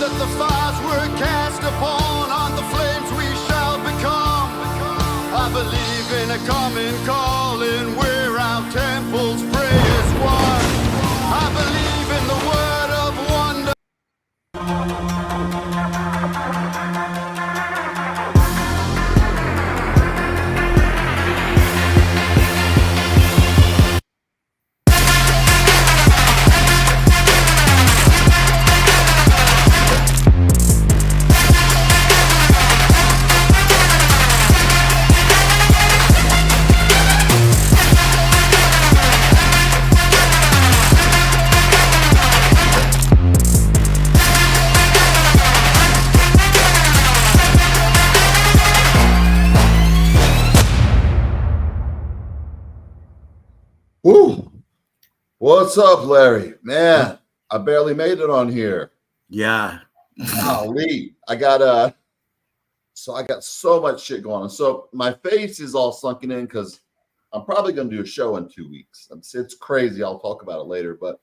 that the fires were cast upon, on the flames we shall become. I believe in a common calling where our temples pray as one. I believe in the word of wonder. Woo! What's up, Larry? Man, I barely made it on here. Yeah. Golly, I got so much shit going on. So my face is all sunken in because I'm probably going to do a show in 2 weeks. It's crazy. I'll talk about it later, but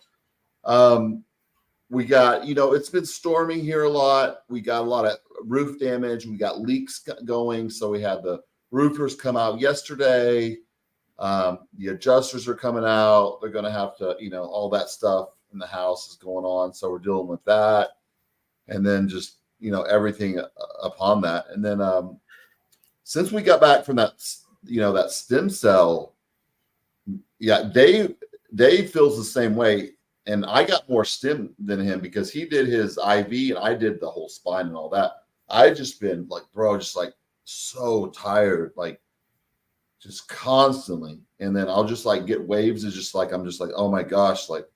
we got, it's been storming here a lot. We got a lot of roof damage. We got leaks going. So we had the roofers come out yesterday. The adjusters are coming out. They're going to have to, all that stuff in the house is going on. So we're dealing with that. And then just, everything upon that. And then since we got back from that, that stem cell, yeah, Dave feels the same way. And I got more stem than him because he did his IV and I did the whole spine and all that. I just been like, bro, just like so tired, like just constantly. And then I'll just like get waves. It's just like, I'm just like, oh my gosh, like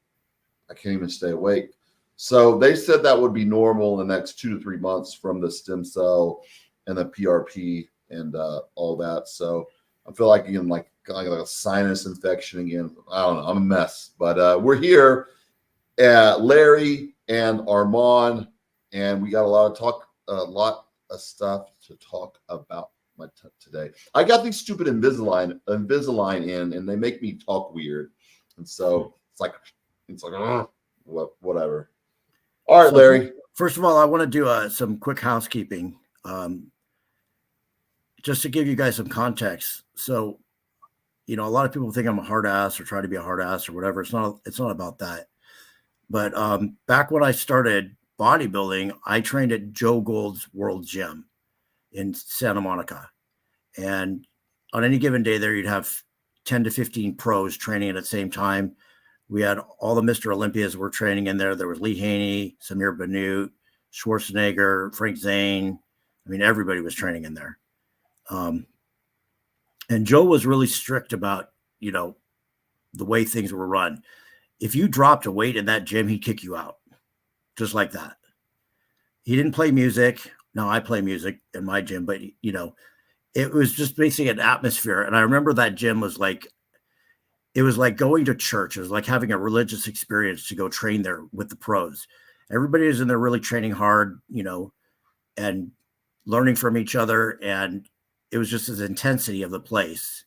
I can't even stay awake. So they said that would be normal in the next 2 to 3 months from the stem cell and the PRP and all that. So I feel like again, like a sinus infection again. I don't know. I'm a mess, but we're here at Larry and Armand, and we got a lot of stuff to talk about today. I got these stupid Invisalign in, and they make me talk weird, and so it's like whatever. All right, Larry. First of all, I want to do some quick housekeeping, just to give you guys some context. So, a lot of people think I'm a hard ass or try to be a hard ass or whatever. It's not about that. But back when I started bodybuilding, I trained at Joe Gold's World Gym in Santa Monica. And on any given day there, you'd have 10 to 15 pros training at the same time. We had all the Mr. Olympias were training in there. There was Lee Haney, Samir Bannout, Schwarzenegger, Frank Zane. I mean, everybody was training in there. And Joe was really strict about, the way things were run. If you dropped a weight in that gym, he'd kick you out just like that. He didn't play music. Now I play music in my gym, but it was just basically an atmosphere. And I remember that gym was like, it was like going to church. It was like having a religious experience to go train there with the pros. Everybody was in there really training hard, and learning from each other. And it was just this intensity of the place.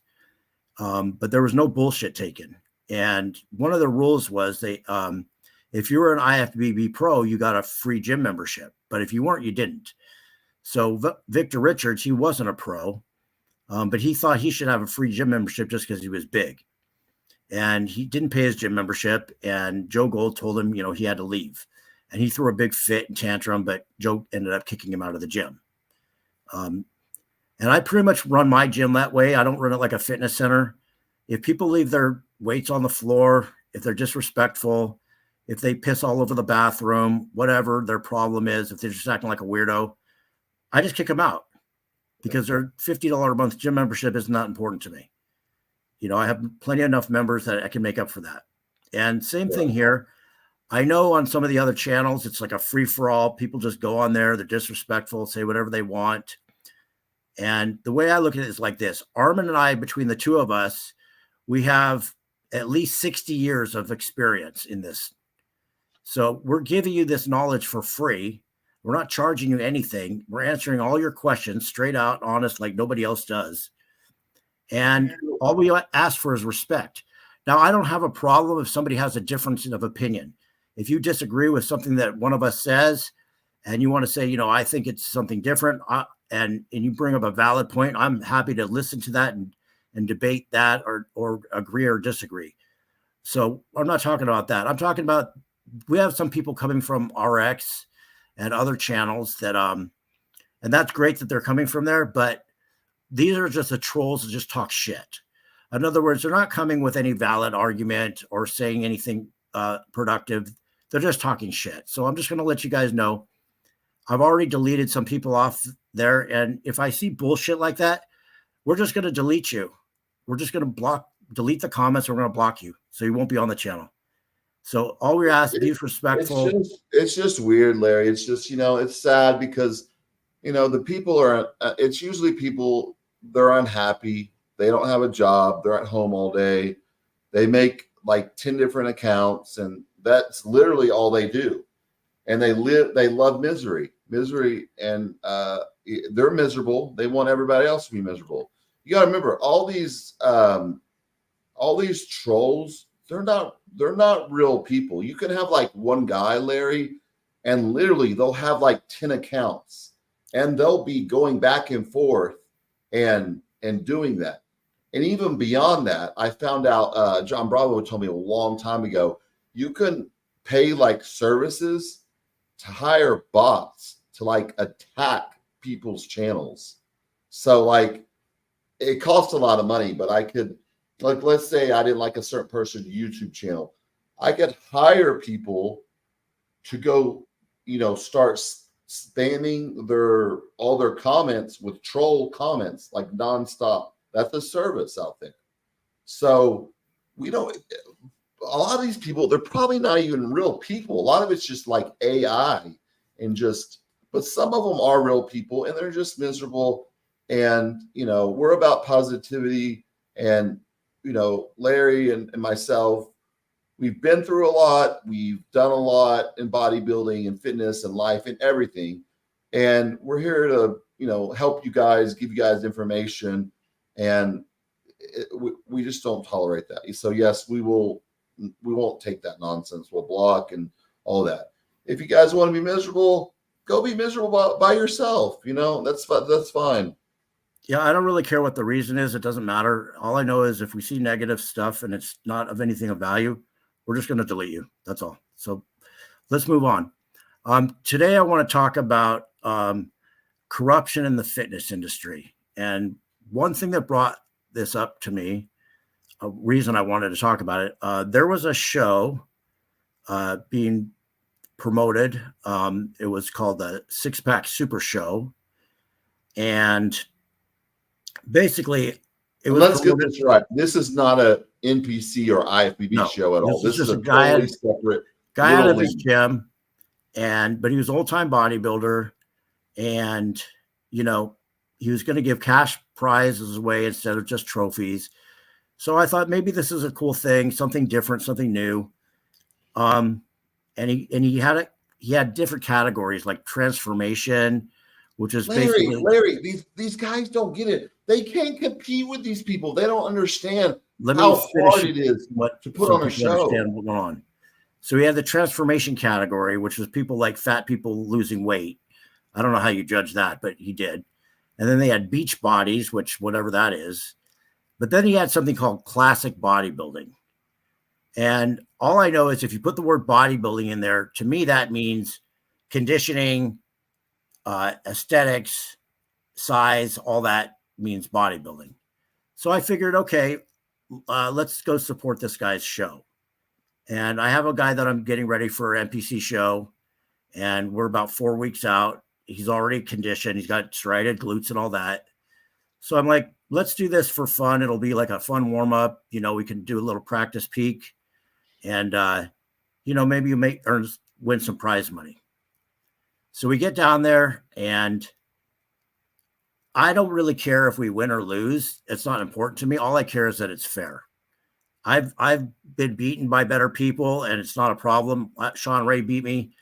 But there was no bullshit taken. And one of the rules was if you were an IFBB pro, you got a free gym membership. But if you weren't, you didn't. So Victor Richards, he wasn't a pro, but he thought he should have a free gym membership just because he was big. And he didn't pay his gym membership. And Joe Gold told him, he had to leave. And he threw a big fit and tantrum, but Joe ended up kicking him out of the gym. And I pretty much run my gym that way. I don't run it like a fitness center. If people leave their weights on the floor, if they're disrespectful, if they piss all over the bathroom, whatever their problem is, if they're just acting like a weirdo, I just kick them out because their $50 a month gym membership is not important to me. I have plenty enough members that I can make up for that. And same thing here. I know on some of the other channels, it's like a free for all. People just go on there. They're disrespectful, say whatever they want. And the way I look at it is like this. Armin and I, between the two of us, we have at least 60 years of experience in this. So we're giving you this knowledge for free. We're not charging you anything. We're answering all your questions straight out, honest, like nobody else does. And all we ask for is respect. Now, I don't have a problem if somebody has a difference of opinion. If you disagree with something that one of us says, and you want to say, you know, I think it's something different, and you bring up a valid point, I'm happy to listen to that and debate that or agree or disagree. So I'm not talking about that. I'm talking about, we have some people coming from RX and other channels that and that's great that they're coming from there, but these are just the trolls that just talk shit. In other words, they're not coming with any valid argument or saying anything productive. They're just talking shit. So I'm just going to let you guys know, I've already deleted some people off there. And if I see bullshit like that, we're just going to delete you. We're just going to delete the comments. We're going to block you. So you won't be on the channel. So all we're asking, be respectful. It's just weird, Larry. It's just, you know, it's sad because, you know, the people are, it's usually people, they're unhappy. They don't have a job. They're at home all day. They make like 10 different accounts, and that's literally all they do. And they love misery, and they're miserable. They want everybody else to be miserable. You got to remember, all these trolls, they're not real people. You can have like one guy, Larry, and literally they'll have like 10 accounts, and they'll be going back and forth and doing that. And even beyond that, I found out, John Bravo told me a long time ago, you can pay like services to hire bots to like attack people's channels. So like it costs a lot of money, but I could, like, let's say I didn't like a certain person's YouTube channel. I could hire people to go, you know, start spamming all their comments with troll comments like nonstop. That's a service out there. So we don't, a lot of these people, they're probably not even real people. A lot of it's just like AI and just, but some of them are real people and they're just miserable. And, you know, we're about positivity. And, you know, Larry and myself, we've been through a lot. We've done a lot in bodybuilding and fitness and life and everything. And we're here to, you know, help you guys, give you guys information. And we just don't tolerate that. So yes, we won't take that nonsense. We'll block and all that. If you guys want to be miserable, go be miserable by yourself. You know, that's fine. Yeah, I don't really care what the reason is. It doesn't matter. All I know is if we see negative stuff and it's not of anything of value, we're just going to delete you. That's all. So let's move on. Today, I want to talk about corruption in the fitness industry. And one thing that brought this up to me, a reason I wanted to talk about it, there was a show being promoted. It was called the Six Pack Super Show. And basically, it was. Let's get this right. This is not a NPC or IFBB show at all. This is a totally separate guy out of his gym, but he was an old-time bodybuilder, and you know, he was going to give cash prizes away instead of just trophies. So I thought maybe this is a cool thing, something different, something new. And he had different categories like transformation, which is Larry, these guys don't get it. They can't compete with these people. They don't understand how hard it is to put on a show. What's going on. So we had the transformation category, which was people like fat people losing weight. I don't know how you judge that, but he did. And then they had beach bodies, which whatever that is. But then he had something called classic bodybuilding. And all I know is if you put the word bodybuilding in there, to me, that means conditioning, aesthetics, size, all that means bodybuilding. So I figured, okay, let's go support this guy's show. And I have a guy that I'm getting ready for an NPC show, and we're about 4 weeks out. He's already conditioned. He's got striated glutes and all that. So I'm like, let's do this for fun. It'll be like a fun warm up. You know, we can do a little practice peak, and you know, maybe you win some prize money. So we get down there, and I don't really care if we win or lose. It's not important to me. All I care is that it's fair. I've been beaten by better people, and it's not a problem. Sean Ray beat me,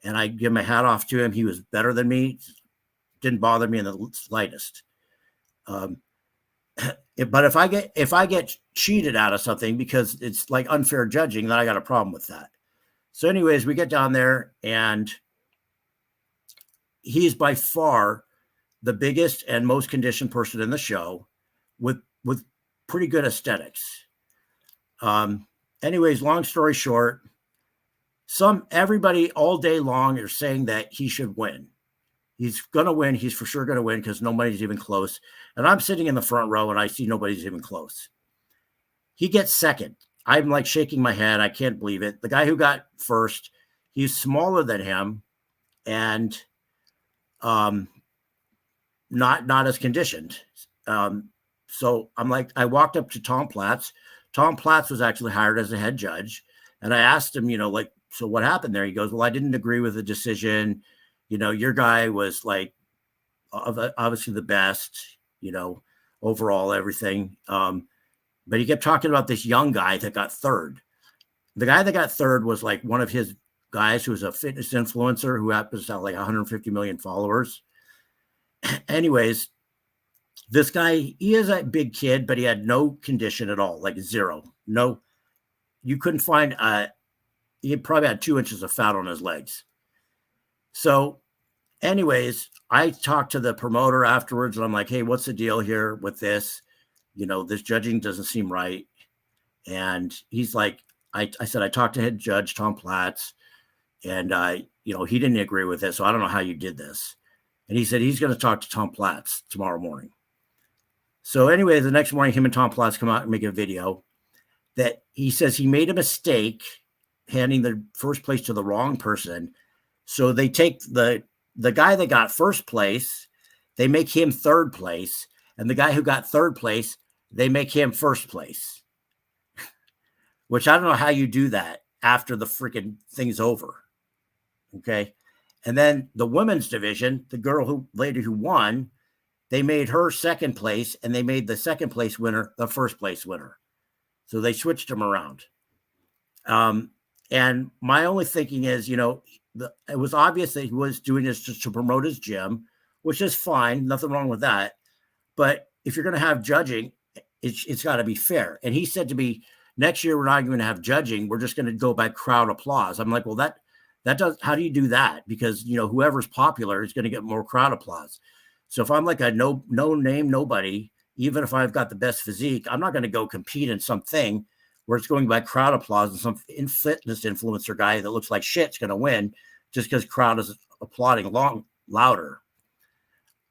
and I give my hat off to him. He was better than me. Didn't bother me in the slightest. But if I get cheated out of something because it's like unfair judging, then I got a problem with that. So anyways, we get down there, and he is by far the biggest and most conditioned person in the show with pretty good aesthetics. Anyways, long story short, everybody all day long are saying that he should win. He's going to win. He's for sure going to win because nobody's even close. And I'm sitting in the front row and I see nobody's even close. He gets second. I'm like shaking my head. I can't believe it. The guy who got first, he's smaller than him and not as conditioned. So I'm like, I walked up to Tom Platz. Tom Platz was actually hired as a head judge. And I asked him, like, so what happened there? He goes, well, I didn't agree with the decision. Your guy was like, obviously the best, overall everything. But he kept talking about this young guy that got third. The guy that got third was like one of his guys who was a fitness influencer who happens to have like 150 million followers. Anyways, this guy, he is a big kid, but he had no condition at all, like zero. No, you couldn't find, he probably had 2 inches of fat on his legs. So anyways, I talked to the promoter afterwards and I'm like, hey, what's the deal here with this? This judging doesn't seem right. And he's like, I said, I talked to head judge Tom Platz and, he didn't agree with it. So I don't know how you did this. And he said, he's going to talk to Tom Platz tomorrow morning. So anyway, the next morning, him and Tom Platz come out and make a video that he says he made a mistake handing the first place to the wrong person. So they take the guy that got first place, they make him third place. And the guy who got third place, they make him first place. Which I don't know how you do that after the freaking thing's over. Okay. And then the women's division, the lady who won, they made her second place and they made the second place winner the first place winner. So they switched them around. And my only thinking is, it was obvious that he was doing this just to promote his gym, which is fine. Nothing wrong with that. But if you're going to have judging, it's got to be fair. And he said to me, next year, we're not going to have judging. We're just going to go by crowd applause. I'm like, well, that does, how do you do that? Because, whoever's popular is going to get more crowd applause. So if I'm like a no name, nobody, even if I've got the best physique, I'm not going to go compete in something where it's going by crowd applause and some fitness influencer guy that looks like shit's going to win just because crowd is applauding louder.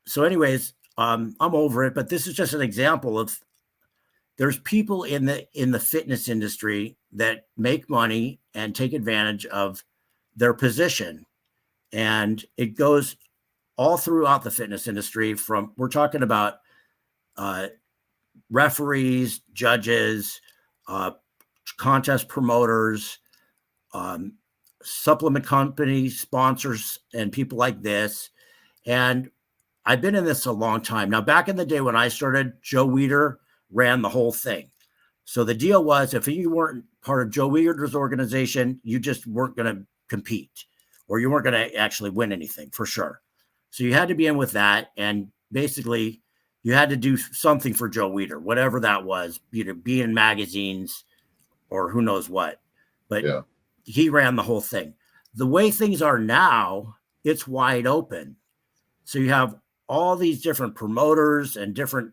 So anyways, I'm over it, but this is just an example of there's people in the fitness industry that make money and take advantage of their position. And it goes all throughout the fitness industry we're talking about referees, judges, contest promoters, supplement companies, sponsors, and people like this. And I've been in this a long time. Now, back in the day when I started, Joe Weider ran the whole thing. So the deal was if you weren't part of Joe Weider's organization, you just weren't going to compete or you weren't going to actually win anything for sure. So you had to be in with that. And basically you had to do something for Joe Weider, whatever that was, either be in magazines or who knows what. But yeah, he ran the whole thing. The way things are now, it's wide open. So you have all these different promoters and different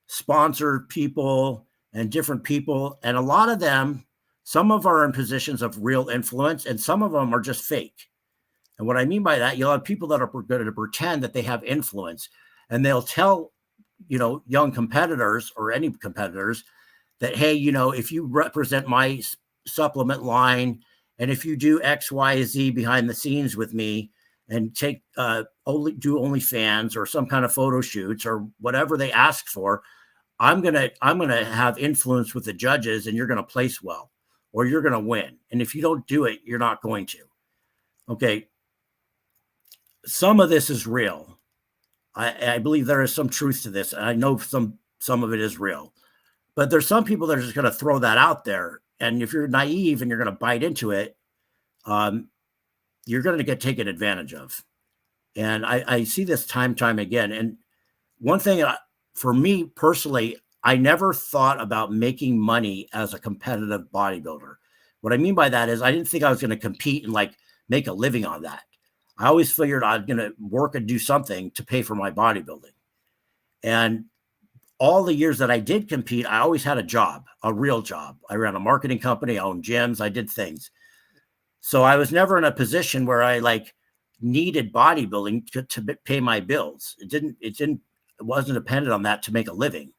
sponsored people and different people. And a lot of them, some of them are in positions of real influence and some of them are just fake. And what I mean by that, you'll have people that are going to pretend that they have influence and they'll tell, young competitors or any competitors that, hey, if you represent my supplement line and if you do X, Y, Z behind the scenes with me and take do OnlyFans or some kind of photo shoots or whatever they asked for, I'm gonna have influence with the judges and you're gonna place well or you're gonna win. And if you don't do it, you're not going to. Okay. Some of this is real. I believe there is some truth to this. And I know some of it is real. But there's some people that are just going to throw that out there. And if you're naive and you're going to bite into it, you're going to get taken advantage of. And I see this time again. And one thing for me personally, I never thought about making money as a competitive bodybuilder. What I mean by that is I didn't think I was going to compete and like make a living on that. I always figured I'm going to work and do something to pay for my bodybuilding. And all the years that I did compete, I always had a job, a real job. I ran a marketing company, I owned gyms, I did things. So I was never in a position where I like needed bodybuilding to pay my bills. It wasn't dependent on that to make a living.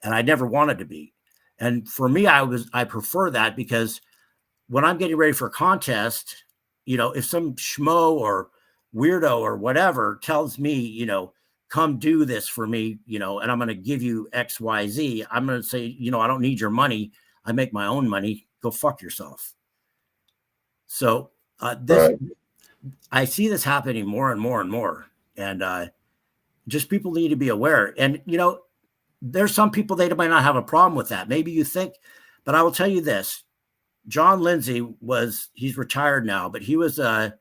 And I never wanted to be. And for me, I prefer that, because when I'm getting ready for a contest, if some schmo or weirdo or whatever tells me, come do this for me, and I'm going to give you X, Y, Z, I'm going to say, I don't need your money. I make my own money. Go fuck yourself. So Right. I see this happening more and more and more. And just people need to be aware. And, there's some people, they might not have a problem with that. Maybe you think, but I will tell you this. John Lindsay he's retired now, but he was the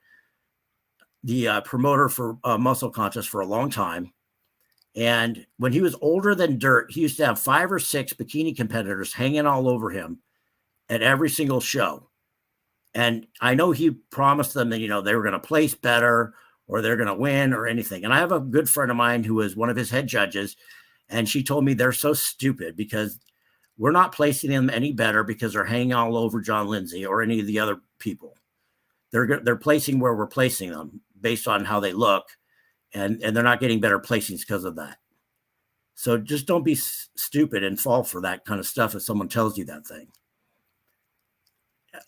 promoter for Muscle Contest for a long time. And when he was older than dirt, he used to have 5 or 6 bikini competitors hanging all over him at every single show. And I know he promised them that, they were going to place better or they're going to win or anything. And I have a good friend of mine who was one of his head judges. And she told me they're so stupid because we're not placing them any better because they're hanging all over John Lindsay or any of the other people. They're placing where we're placing them based on how they look. And they're not getting better placings because of that. So just don't be stupid and fall for that kind of stuff if someone tells you that thing.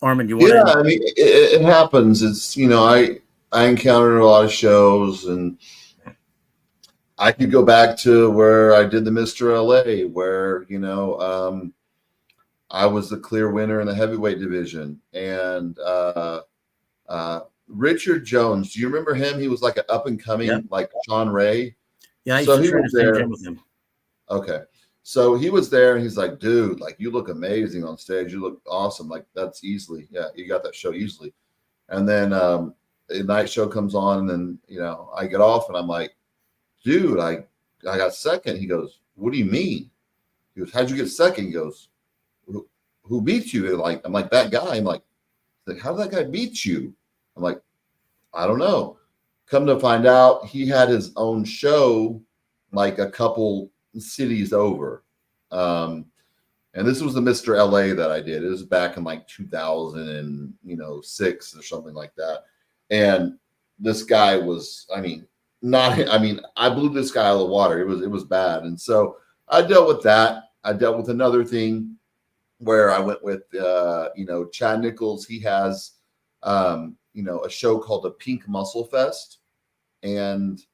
Armin, you want to? I mean, it happens. It's, I encountered a lot of shows, and I could go back to where I did the Mr. LA, where, I was the clear winner in the heavyweight division. And Richard Jones, do you remember him? He was like an up and coming, like Sean Ray. Yeah, so he was there with him. Okay. So he was there, and he's like, dude, like, you look amazing on stage. You look awesome. Like, that's easily. Yeah, you got that show easily. And then the night show comes on, and then, I get off, and I'm like, dude, I got second. He goes, what do you mean? He goes, how'd you get second? He goes, who beat you? I'm like, that guy. I'm like, how did that guy beat you? I'm like, I don't know. Come to find out, he had his own show like a couple cities over. And this was the Mr. LA that I did. It was back in like 2006 or something like that. And this guy was, I blew this guy out of the water. It was bad. And so I dealt with that. I dealt with another thing where I went with, Chad Nichols. He has, a show called the Pink Muscle Fest. And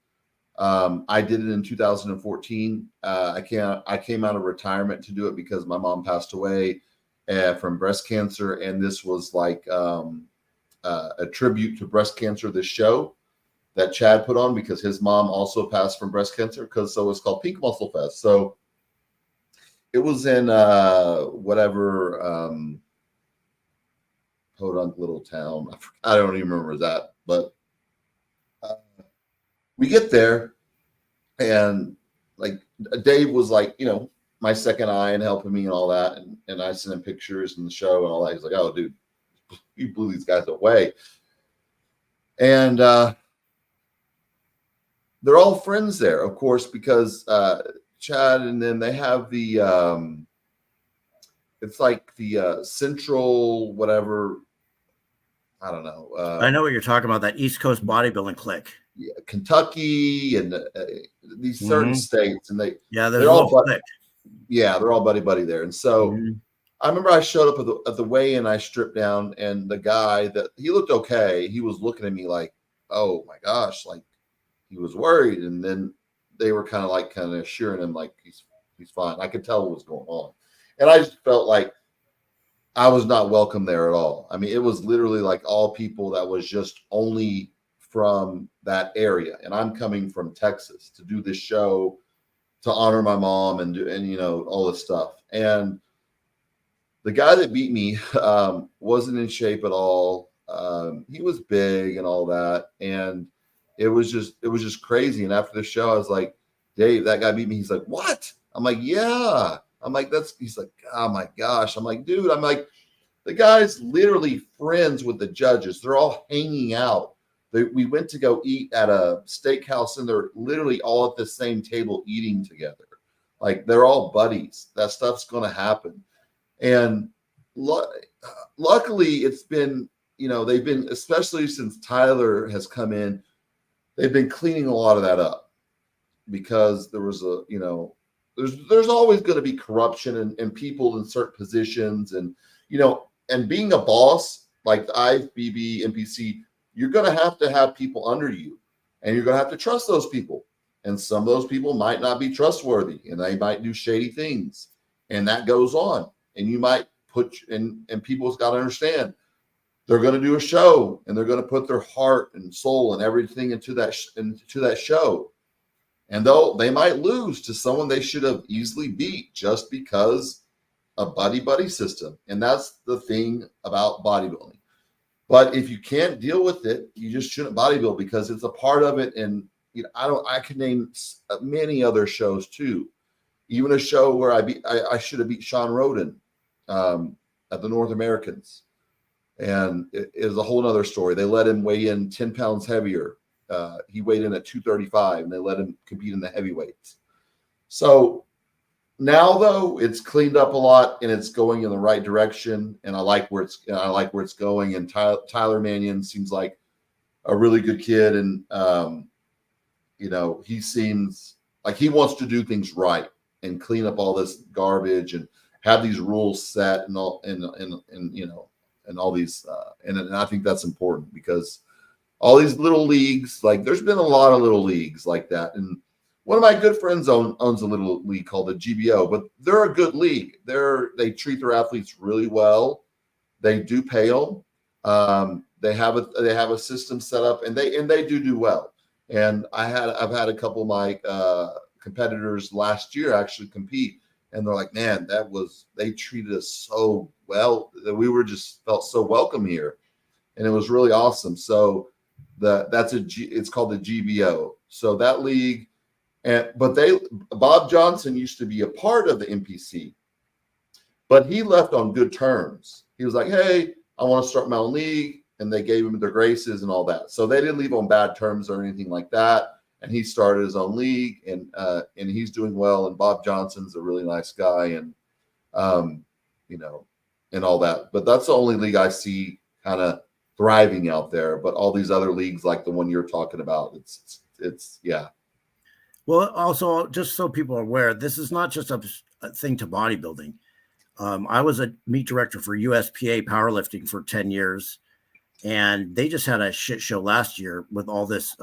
I did it in 2014. I came out of retirement to do it because my mom passed away from breast cancer. And this was like a tribute to breast cancer, this show that Chad put on because his mom also passed from breast cancer. So it's called Pink Muscle Fest. So it was in podunk little town. I don't even remember that, but we get there, and like Dave was like, my second eye and helping me and all that, and I sent him pictures and the show and all that. He's like, oh, dude, you blew these guys away. And they're all friends there, of course, because Chad, and then they have the it's like the central whatever, I don't know. I know what you're talking about, that East Coast bodybuilding clique. Yeah, Kentucky and these certain states, and they're all buddy. Yeah, they're all buddy there. And so I remember I showed up at the weigh-in. I stripped down, and the guy he looked okay. He was looking at me like, oh my gosh, like he was worried. And then they were kind of assuring him like he's fine. I could tell what was going on, and I just felt like I was not welcome there at all. I mean, it was literally like all people that was just only from that area, and I'm coming from Texas to do this show to honor my mom and all this stuff. And the guy that beat me wasn't in shape at all. He was big and all that, and it was just crazy. And after the show, I was like, Dave, that guy beat me. He's like, what? I'm like, yeah. I'm like, he's like, oh my gosh. I'm like, dude, the guy's literally friends with the judges. They're all hanging out We went to go eat at a steakhouse, and they're literally all at the same table eating together. Like they're all buddies. That stuff's going to happen. And luckily, it's been, they've been, especially since Tyler has come in, they've been cleaning a lot of that up, because there was there's always going to be corruption and people in certain positions, and being a boss like the IFBB, NPC, you're going to have people under you, and you're going to have to trust those people. And some of those people might not be trustworthy, and they might do shady things, and that goes on. And you might and people's got to understand, they're going to do a show, and they're going to put their heart and soul and everything into that show. And though they might lose to someone they should have easily beat just because a buddy system. And that's the thing about bodybuilding. But if you can't deal with it, you just shouldn't bodybuild, because it's a part of it. And I could name many other shows too. Even a show where I should have beat Sean Roden at the North Americans. And it is a whole nother story. They let him weigh in 10 pounds heavier. He weighed in at 235, and they let him compete in the heavyweights. So now, though, it's cleaned up a lot, and it's going in the right direction. And I like where it's going. And Tyler Mannion seems like a really good kid, and he seems like he wants to do things right and clean up all this garbage and have these rules set and all, and all these, and I think that's important, because all these little leagues, like there's been a lot of little leagues like that. And one of my good friends owns a little league called the GBO, but they're a good league. They treat their athletes really well. They do pay them. They have a system set up, and they do well. And I've had a couple of my competitors last year actually compete, and they're like, man, they treated us so well that we felt so welcome here, and it was really awesome. So it's called the GBO. So that league, but Bob Johnson used to be a part of the NPC, but he left on good terms. He was like, hey, I want to start my own league, and they gave him their graces and all that. So they didn't leave on bad terms or anything like that. And he started his own league, and he's doing well. And Bob Johnson's a really nice guy, and and all that. But that's the only league I see kind of thriving out there. But all these other leagues, like the one you're talking about, it's yeah. Well, also, just so people are aware, this is not just a thing to bodybuilding. I was a meet director for USPA powerlifting for 10 years, and they just had a shit show last year with all this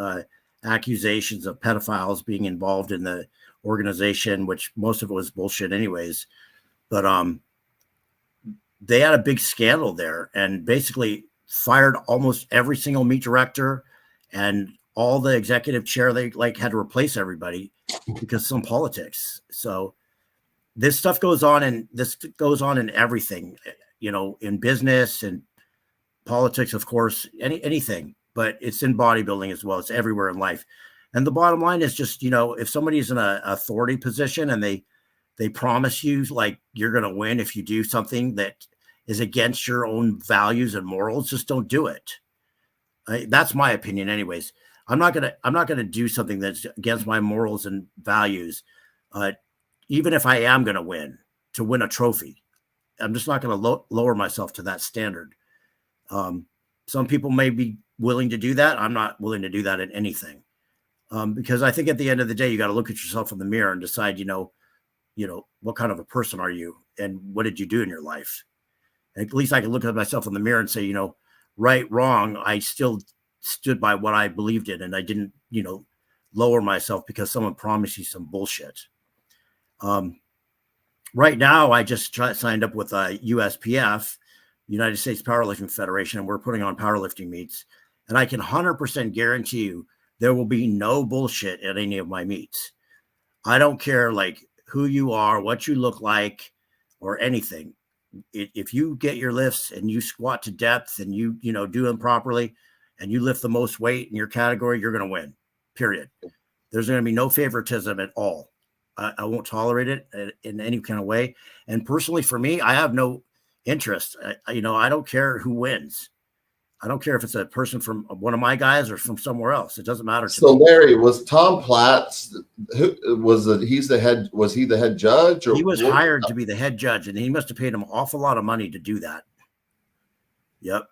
accusations of pedophiles being involved in the organization, which most of it was bullshit anyways. But they had a big scandal there, and basically fired almost every single meet director and all the executive chair. They had to replace everybody because some politics. So this stuff goes on, and this goes on in everything, in business and politics, of course, anything, but it's in bodybuilding as well. It's everywhere in life. And the bottom line is just, if somebody's in an authority position and they promise you like you're going to win if you do something that is against your own values and morals, just don't do it. That's my opinion anyways. I'm not going to do something that's against my morals and values. Even if I am going to win a trophy, I'm just not going to lower myself to that standard. Some people may be willing to do that. I'm not willing to do that in anything. Because I think at the end of the day, you got to look at yourself in the mirror and decide, what kind of a person are you and what did you do in your life? And at least I can look at myself in the mirror and say, right, wrong. I still stood by what I believed in, and I didn't, lower myself because someone promised you some bullshit. Right now, I just signed up with USPF, United States Powerlifting Federation, and we're putting on powerlifting meets. And I can 100% guarantee you there will be no bullshit at any of my meets. I don't care who you are, what you look like, or anything. If you get your lifts and you squat to depth and you do them properly and you lift the most weight in your category, you're going to win, period. There's going to be no favoritism at all. I won't tolerate it in any kind of way. And personally, for me, I have no interest. I don't care who wins. I don't care if it's a person from one of my guys or from somewhere else. It doesn't matter to So me. Larry, was Tom Platts, who was it? He's the head. Was he the head judge? Or He was hired to be the head judge, and he must have paid him an awful lot of money to do that. Yep.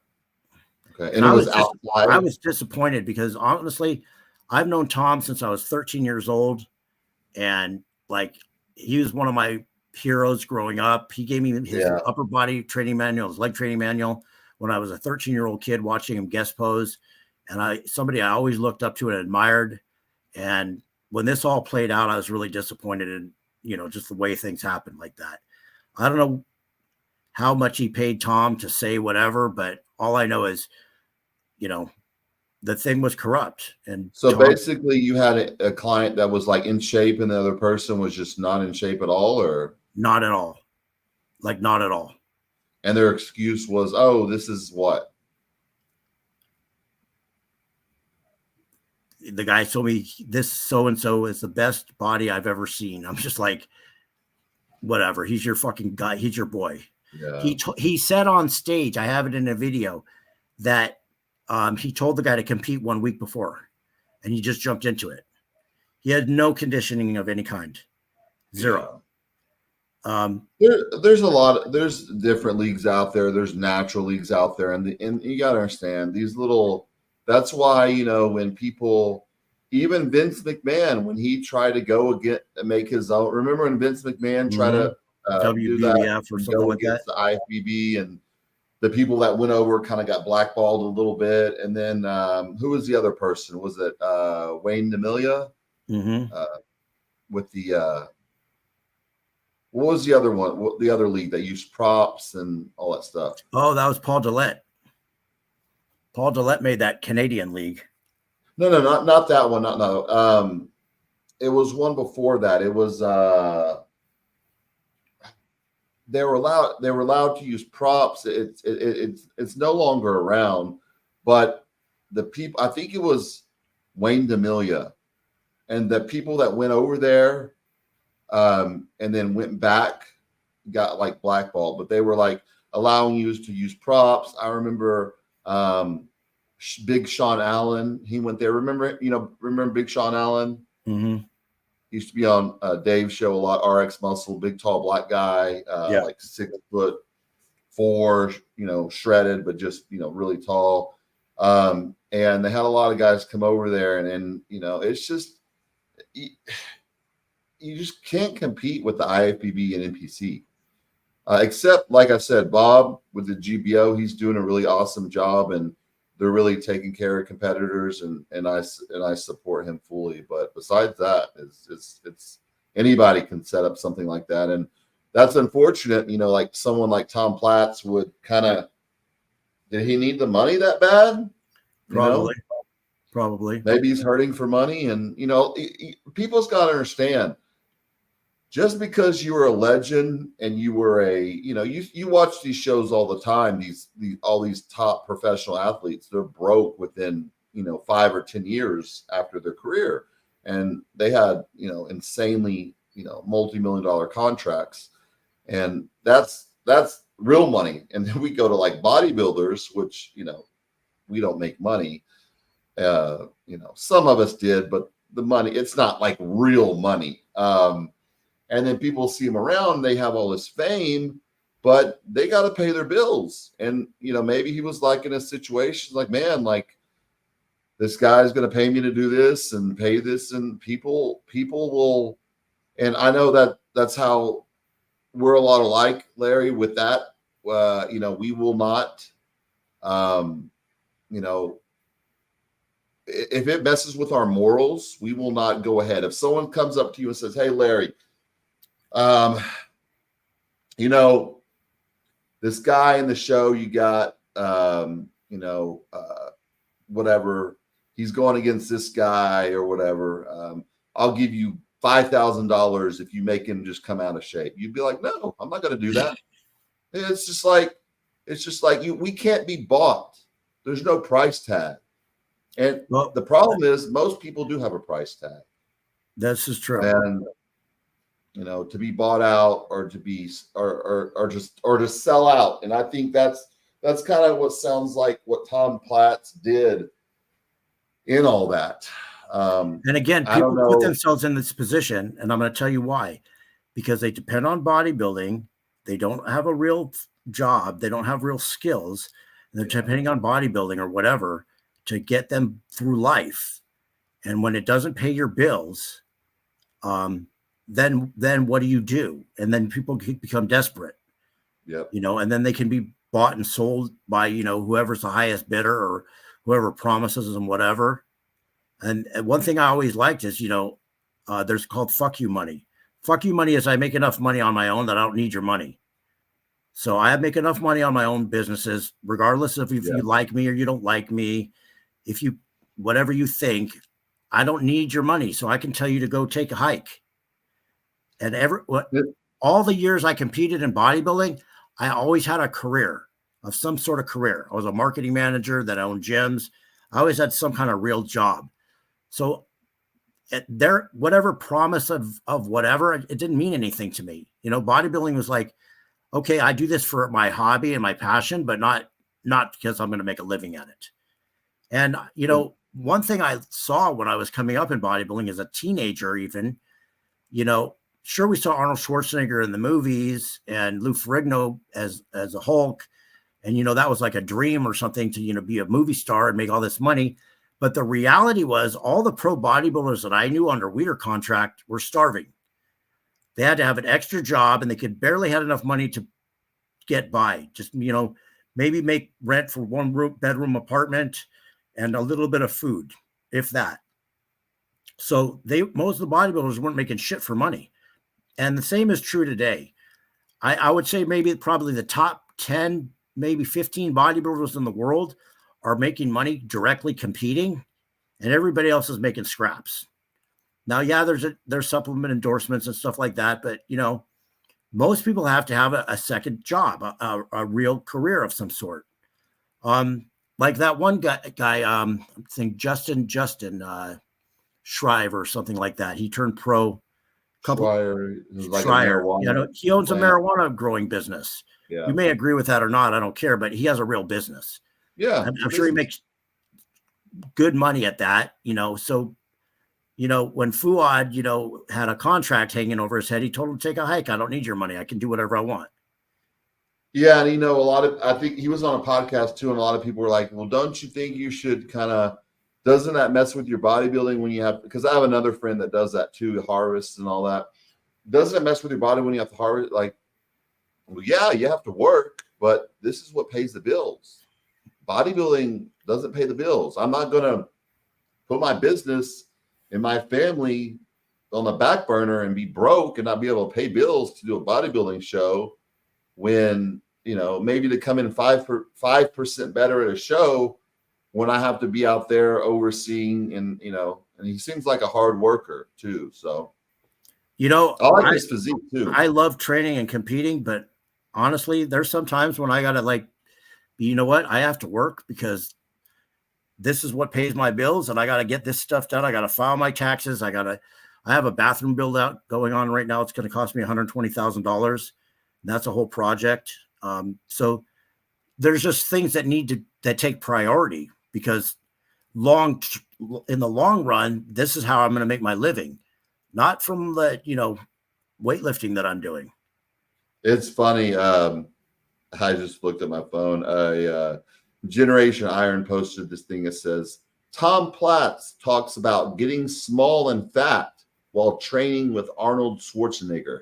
Okay, and it was outside. I was disappointed because honestly, I've known Tom since I was 13 years old, and like he was one of my heroes growing up. He gave me his upper body training manual, his leg training manual when I was a 13-year-old kid watching him guest pose, and somebody I always looked up to and admired. And when this all played out, I was really disappointed in, just the way things happened like that. I don't know how much he paid Tom to say whatever, but all I know is, the thing was corrupt. And so basically you had a client that was like in shape and the other person was just not in shape at all, or not at all. Like not at all. And their excuse was, oh, this is what? The guy told me this so-and-so is the best body I've ever seen. I'm just like, whatever. He's your fucking guy. He's your boy. Yeah. He said on stage, I have it in a video, that he told the guy to compete 1 week before, and he just jumped into it. He had no conditioning of any kind. Zero. Yeah. There's different leagues out there. There's natural leagues out there. And you got to understand that's why, when people, even Vince McMahon, when he tried to make his own, remember when Vince McMahon tried to do that or something like that, the IFBB, and the people that went over kind of got blackballed a little bit. And then who was the other person? Was it Wayne D'Amelia? Mm-hmm. With the what was the other one? The other league that used props and all that stuff? Oh, that was Paul Dillette. Paul Dillette made that Canadian league. No, not that one. No. It was one before that. It was they were allowed to use props. It's no longer around, but the people, I think it was Wayne D'Amelia, and the people that went over there and then went back got like blackballed, but they were like allowing you to use props. I remember Big Sean Allen, he went there. Remember Big Sean Allen? Mm-hmm. He used to be on Dave's show a lot. RX Muscle, big tall black guy, like 6'4", shredded, but just really tall. And they had a lot of guys come over there, and it's just you just can't compete with the IFBB and NPC. Except, like I said, Bob with the GBO, he's doing a really awesome job, and they're really taking care of competitors, and I support him fully. But besides that, it's anybody can set up something like that, and that's unfortunate. Like someone like Tom Platts would did he need the money that bad? Probably. Maybe he's hurting for money, and people's got to understand. Just because you were a legend and you were you watch these shows all the time, all these top professional athletes, they're broke within 5 or 10 years after their career, and they had insanely multi-million-dollar contracts, and that's real money. And then we go to like bodybuilders, which we don't make money. Some of us did, but the money, it's not like real money. And then people see them around, they have all this fame, but they got to pay their bills. And, maybe he was like in a situation like, man, like this guy's going to pay me to do this and pay this. And people will, and I know that's how we're a lot alike, Larry, with that. We will not, if it messes with our morals, we will not go ahead. If someone comes up to you and says, hey, Larry, this guy in the show you got, whatever, he's going against this guy or whatever. I'll give you $5,000 if you make him just come out of shape. You'd be like, no, I'm not going to do that. It's just like we can't be bought. There's no price tag. And the problem is most people do have a price tag. This is true. And to be bought out or to be or to sell out. And I think that's That's kind of what sounds like what Tom Platz did in all that. And again, I don't people put know. themselves in this position, and I'm going to tell you why. Because they depend on bodybuilding. They don't have a real job. They don't have real skills. And they're depending on bodybuilding or whatever to get them through life. And when it doesn't pay your bills, then what do you do? And then people become desperate. Yep. You know, and then they can be bought and sold by, you know, whoever's the highest bidder or whoever promises them whatever. And one thing I always liked is, you know, there's called fuck you money. Fuck you money is I make enough money on my own that I don't need your money. So I make enough money on my own businesses, regardless of if you like me or you don't like me. If you, whatever you think, I don't need your money. So I can tell you to go take a hike. And all the years I competed in bodybuilding, I always had a career of some sort of career. I was a marketing manager that owned gyms. I always had some kind of real job. So whatever promise of whatever, it didn't mean anything to me. You know, bodybuilding was like, okay, I do this for my hobby and my passion, but not because I'm going to make a living at it. And, you know, one thing I saw when I was coming up in bodybuilding as a teenager, even, you know, sure, we saw Arnold Schwarzenegger in the movies and Lou Ferrigno as a Hulk. And, you know, that was like a dream or something to, you know, be a movie star and make all this money. But the reality was all the pro bodybuilders that I knew under Weider contract were starving. They had to have an extra job and they could barely had enough money to get by. Just, you know, maybe make rent for one bedroom apartment and a little bit of food, if that. So most of the bodybuilders weren't making shit for money. And the same is true today. I would say probably the top 10, maybe 15 bodybuilders in the world are making money directly competing, and everybody else is making scraps. Now, yeah, there's supplement endorsements and stuff like that, but you know, most people have to have a second job, a real career of some sort. Like that one guy, I think Justin Shriver or something like that. He turned pro. Schreier, you know, he owns a marijuana growing business. Yeah. You may agree with that or not. I don't care, but he has a real business. Yeah. I'm sure he makes good money at that, you know. So, you know, when Fuad, you know, had a contract hanging over his head, he told him to take a hike. I don't need your money. I can do whatever I want. Yeah. And, you know, I think he was on a podcast too. And a lot of people were like, well, don't you think you should doesn't that mess with your bodybuilding when you have, because I have another friend that does that too, harvests and all that. Doesn't it mess with your body when you have to harvest? Like, well, yeah, you have to work, but this is what pays the bills. Bodybuilding doesn't pay the bills. I'm not going to put my business and my family on the back burner and be broke and not be able to pay bills to do a bodybuilding show when, you know, maybe to come in 5% better at a show when I have to be out there overseeing and, you know, and he seems like a hard worker too. So, you know, I like his physique too. I love training and competing, but honestly, there's some times when I got to like, you know what? I have to work because this is what pays my bills and I got to get this stuff done. I got to file my taxes. I have a bathroom build out going on right now. It's going to cost me $120,000. That's a whole project. So there's just things that take priority because in the long run, this is how I'm going to make my living, not from the, you know, weightlifting that I'm doing. It's funny. I just looked at my phone. Generation Iron posted this thing that says, Tom Platz talks about getting small and fat while training with Arnold Schwarzenegger.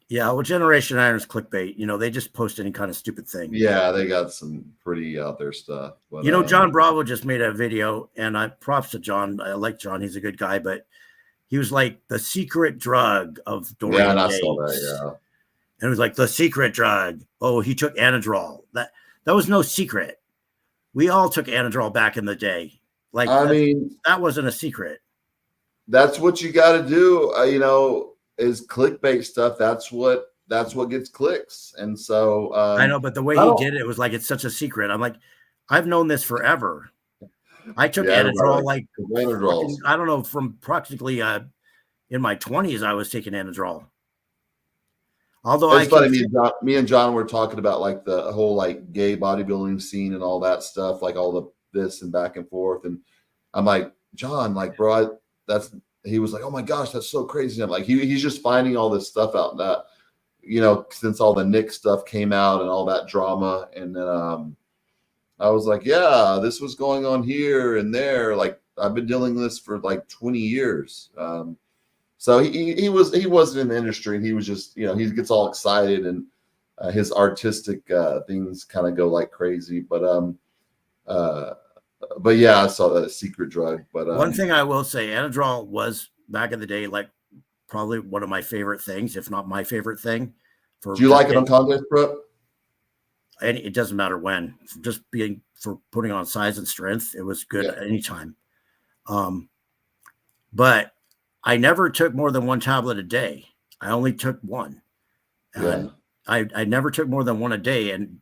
Yeah, well, Generation Iron's clickbait. You know, they just post any kind of stupid thing. Yeah, they got some pretty out there stuff. But, you know, John Bravo just made a video, and props to John. I like John; he's a good guy. But he was like the secret drug of Dorian. Yeah, and I Yates. saw that. Yeah, and it was like the secret drug. Oh, he took Anadrol. That was no secret. We all took Anadrol back in the day. Like, I mean, that wasn't a secret. That's what you got to do. You know. Is clickbait stuff. That's what gets clicks. And so I know, but the way he did it was like it's such a secret. I'm like, I've known this forever. I took Anadrol like I don't know, from practically in my 20s I was taking Anadrol. Although It's funny. Me and John were talking about like the whole like gay bodybuilding scene and all that stuff, like all the this and back and forth. And I'm like, John, like, bro, he was like, oh my gosh, that's so crazy. And I'm like, he's just finding all this stuff out that, since all the Nick stuff came out and all that drama. And then I was like, yeah, this was going on here and there. Like, I've been dealing with this for like 20 years. So he wasn't in the industry, and he was just, he gets all excited, and his artistic things kind of go like crazy. But yeah, I saw that secret drug. But one thing I will say, Anadrol was back in the day, like probably one of my favorite things, if not my favorite thing. Do you like it on contest prep? And it doesn't matter when, just for putting on size and strength, it was good at any time. But I never took more than one tablet a day. I only took one. And I never took more than one a day. And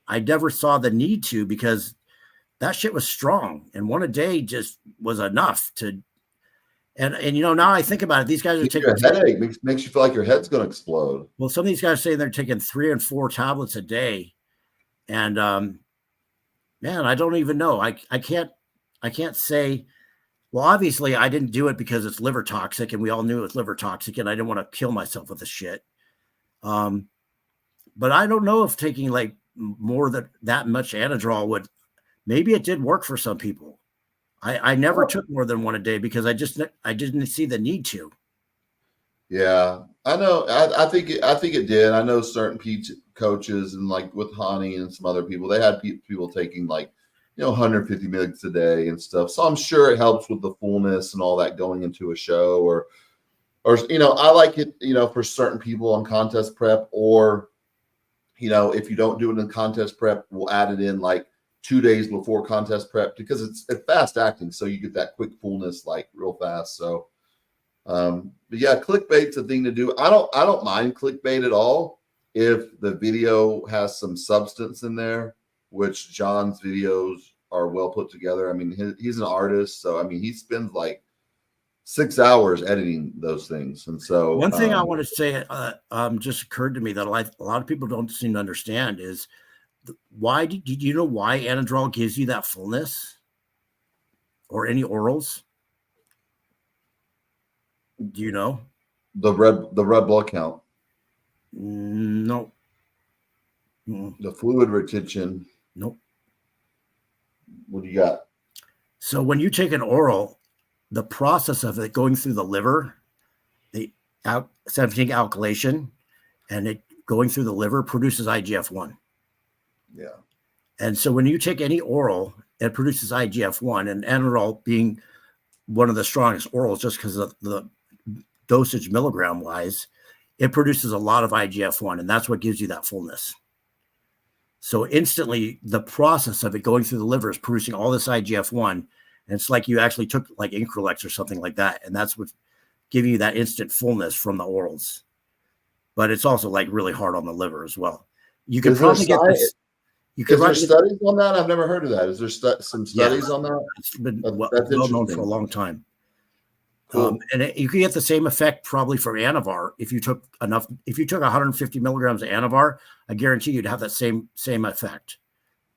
I never saw the need to, because that shit was strong. And one a day just was enough to. And now I think about it, these guys are taking a headache, makes you feel like your head's going to explode. Well, some of these guys say they're taking 3 and 4 tablets a day. And man, I don't even know. I can't say. Well, obviously, I didn't do it because it's liver toxic, and we all knew it was liver toxic, and I didn't want to kill myself with the shit. But I don't know if taking like more than that much Anadrol would. Maybe it did work for some people. I never took more than one a day because I didn't see the need to. Yeah, I know. I think it did. I know certain coaches, and like with Hani and some other people, they had people taking like 150 mg a day and stuff. So I'm sure it helps with the fullness and all that going into a show, or I like it, for certain people on contest prep, or if you don't do it in contest prep, we'll add it in like 2 days before contest prep, because it's fast acting, so you get that quick fullness like real fast. So but yeah, clickbait's a thing to do. I don't mind clickbait at all if the video has some substance in there, which John's videos are well put together. I mean, he's an artist, so I mean, he spends like 6 hours editing those things. And so one thing I want to say just occurred to me that a lot of people don't seem to understand is why do you know why Anadrol gives you that fullness, or any orals? Do you know? The red blood count. No. The fluid retention. Nope. What do you got? So when you take an oral, the process of it going through the liver, the 17 alkylation, and it going through the liver produces IGF-1. Yeah. And so when you take any oral, it produces IGF-1, and Anadrol being one of the strongest orals, just because of the dosage milligram wise, it produces a lot of IGF-1, and that's what gives you that fullness. So instantly, the process of it going through the liver is producing all this IGF-1, and it's like you actually took like Increlex or something like that, and that's what's giving you that instant fullness from the orals. But it's also like really hard on the liver as well. You can probably get this. Is there studies on that? I've never heard of that. Is there some studies on that? It's been well known for a long time. Cool. And you can get the same effect probably from Anavar if you took enough. If you took 150 milligrams of Anavar, I guarantee you'd have that same effect.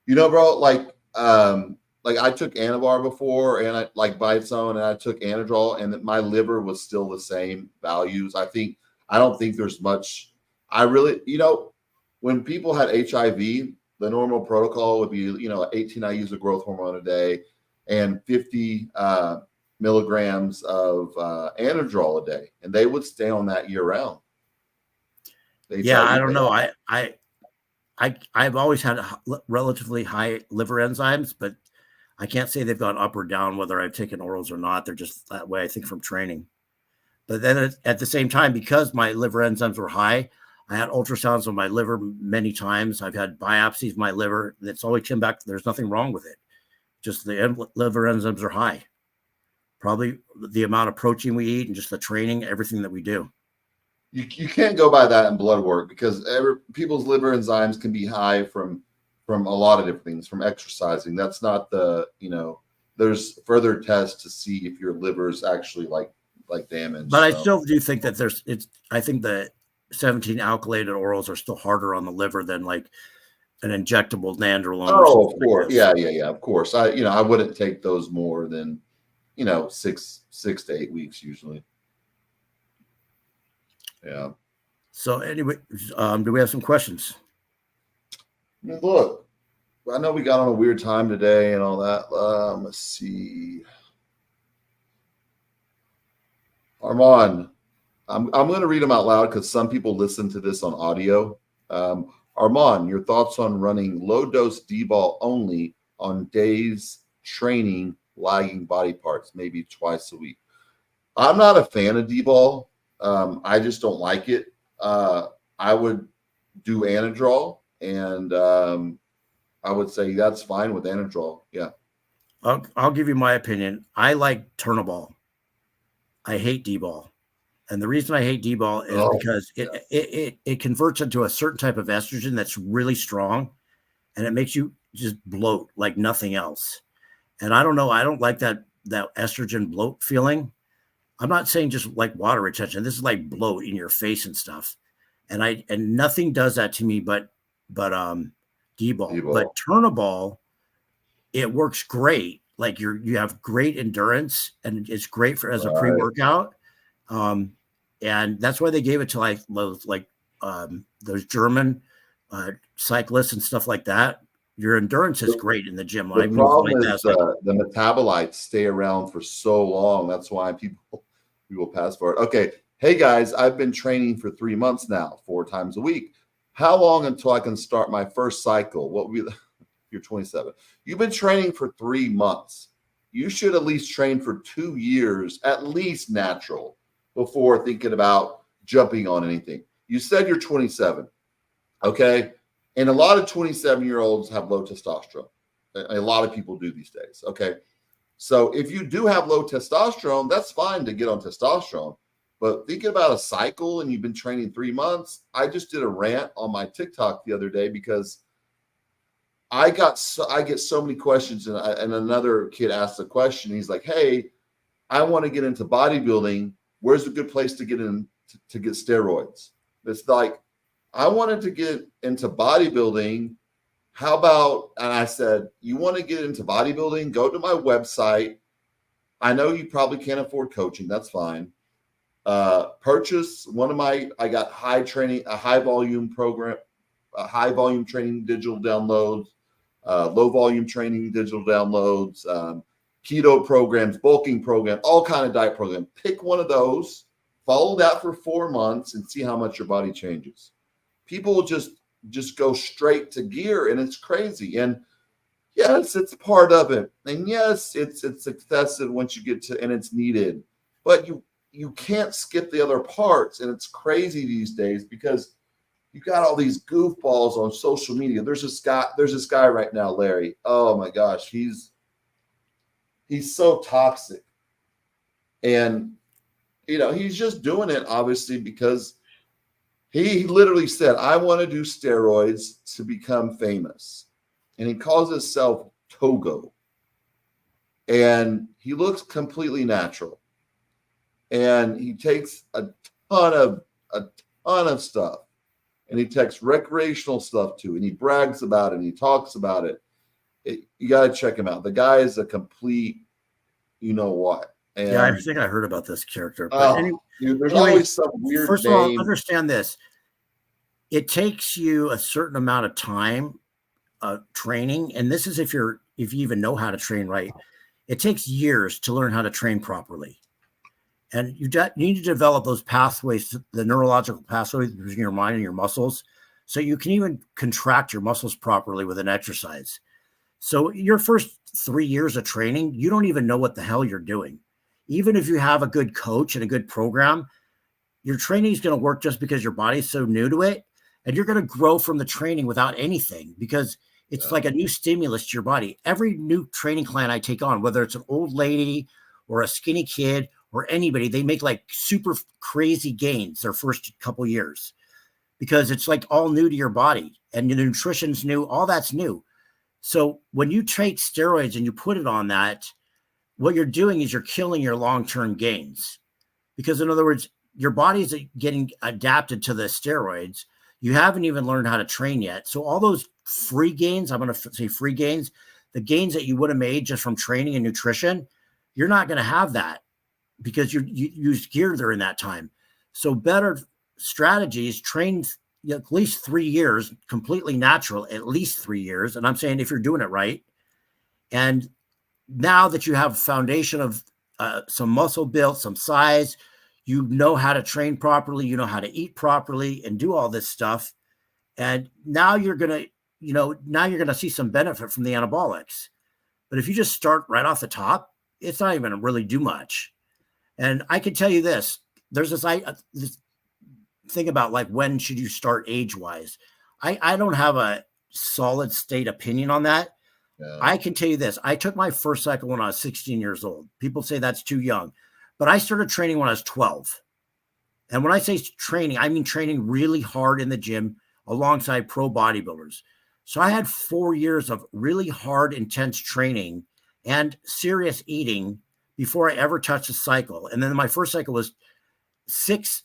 Bro, like I took Anavar before, and I like by its own, and I took Anadrol, and my liver was still the same values. I don't think there's much. I really, when people had HIV, the normal protocol would be, 18 IUs of growth hormone a day and 50 milligrams of Anadrol a day, and they would stay on that year round. Yeah, I don't know. I've always had relatively high liver enzymes, but I can't say they've gone up or down whether I've taken orals or not. They're just that way, I think, from training. But then at the same time, because my liver enzymes were high, I had ultrasounds of my liver many times. I've had biopsies of my liver. That's always come back. There's nothing wrong with it. Just the liver enzymes are high. Probably the amount of protein we eat and just the training, everything that we do. You can't go by that in blood work, because people's liver enzymes can be high from a lot of different things, from exercising. That's not there's further tests to see if your liver is actually like damaged. But I still do think that I think that 17 alkylated orals are still harder on the liver than like an injectable nandrolone. Oh, of course. Yeah. Of course. I wouldn't take those more than, 6 to 8 weeks usually. Yeah. So anyway, do we have some questions? Look, I know we got on a weird time today and all that. Let's see. Armand, I'm going to read them out loud because some people listen to this on audio. Armand, your thoughts on running low dose D-ball only on days training lagging body parts, maybe twice a week. I'm not a fan of D-ball. I just don't like it. I would do Anadrol, and I would say that's fine with Anadrol. Yeah. I'll give you my opinion. I like Turnaball. I hate D-ball. And the reason I hate D-ball is because it converts into a certain type of estrogen that's really strong, and it makes you just bloat like nothing else. And I don't know. I don't like that estrogen bloat feeling. I'm not saying just like water retention. This is like bloat in your face and stuff. And nothing does that to me but D-ball. But Turnaball, it works great. Like you have great endurance, and it's great as a pre-workout. And that's why they gave it to those German cyclists and stuff like that. Your endurance is great in the gym. The problem is the metabolites stay around for so long. That's why people pass for it. Okay. Hey guys, I've been training for 3 months now, 4 times a week. How long until I can start my first cycle? What would be you're 27. You've been training for 3 months. You should at least train for 2 years, at least natural, before thinking about jumping on anything. You said you're 27. Okay. And a lot of 27-year-olds have low testosterone. A lot of people do these days. Okay. So if you do have low testosterone, that's fine to get on testosterone. But thinking about a cycle and you've been training 3 months, I just did a rant on my TikTok the other day because I get so many questions, and another kid asked a question. He's like, "Hey, I want to get into bodybuilding. Where's a good place to get in to get steroids?" It's like, I wanted to get into bodybuilding. How about, and I said, you want to get into bodybuilding? Go to my website. I know you probably can't afford coaching. That's fine. Purchase I got a high volume training digital downloads, low volume training digital downloads, keto programs, bulking program, all kind of diet program. Pick one of those, follow that for 4 months, and see how much your body changes. People will just go straight to gear, and it's crazy. And yes, it's part of it. And yes, it's excessive once you get to, and it's needed. But you can't skip the other parts. And it's crazy these days because you got all these goofballs on social media. There's this guy right now, Larry. Oh my gosh, he's so toxic. And he's just doing it obviously because he literally said, I want to do steroids to become famous. And he calls himself Togo. And he looks completely natural. And he takes a ton of stuff. And he takes recreational stuff too. And he brags about it. And he talks about it. You got to check him out. The guy is a complete, what. And, yeah, I think I heard about this character. But there's always some weird First name. of all, understand this. It takes you a certain amount of time training. And this is if you even know how to train right. It takes years to learn how to train properly. And you need to develop those pathways, the neurological pathways between your mind and your muscles, so you can even contract your muscles properly with an exercise. So your first 3 years of training, you don't even know what the hell you're doing. Even if you have a good coach and a good program, your training is going to work just because your body's so new to it. And you're going to grow from the training without anything because it's like a new stimulus to your body. Every new training client I take on, whether it's an old lady or a skinny kid or anybody, they make like super crazy gains their first couple years because it's like all new to your body and the nutrition's new, all that's new. So when you take steroids and you put it on that, what you're doing is you're killing your long-term gains because in other words, your body's getting adapted to the steroids. You haven't even learned how to train yet. So all those free gains, I'm going to say free gains, the gains that you would have made just from training and nutrition, you're not going to have that because you used gear during that time. So better strategies, train at least 3 years, completely natural, at least 3 years. And I'm saying if you're doing it right. And now that you have a foundation of some muscle built, some size, you know how to train properly, you know how to eat properly and do all this stuff. And now you're going to see some benefit from the anabolics. But if you just start right off the top, it's not even going to really do much. And I can tell you this, there's this thing about like, when should you start age-wise? I don't have a solid state opinion on that. Yeah. I can tell you this. I took my first cycle when I was 16 years old. People say that's too young, but I started training when I was 12. And when I say training, I mean training really hard in the gym alongside pro bodybuilders. So I had 4 years of really hard, intense training and serious eating before I ever touched a cycle. And then my first cycle was it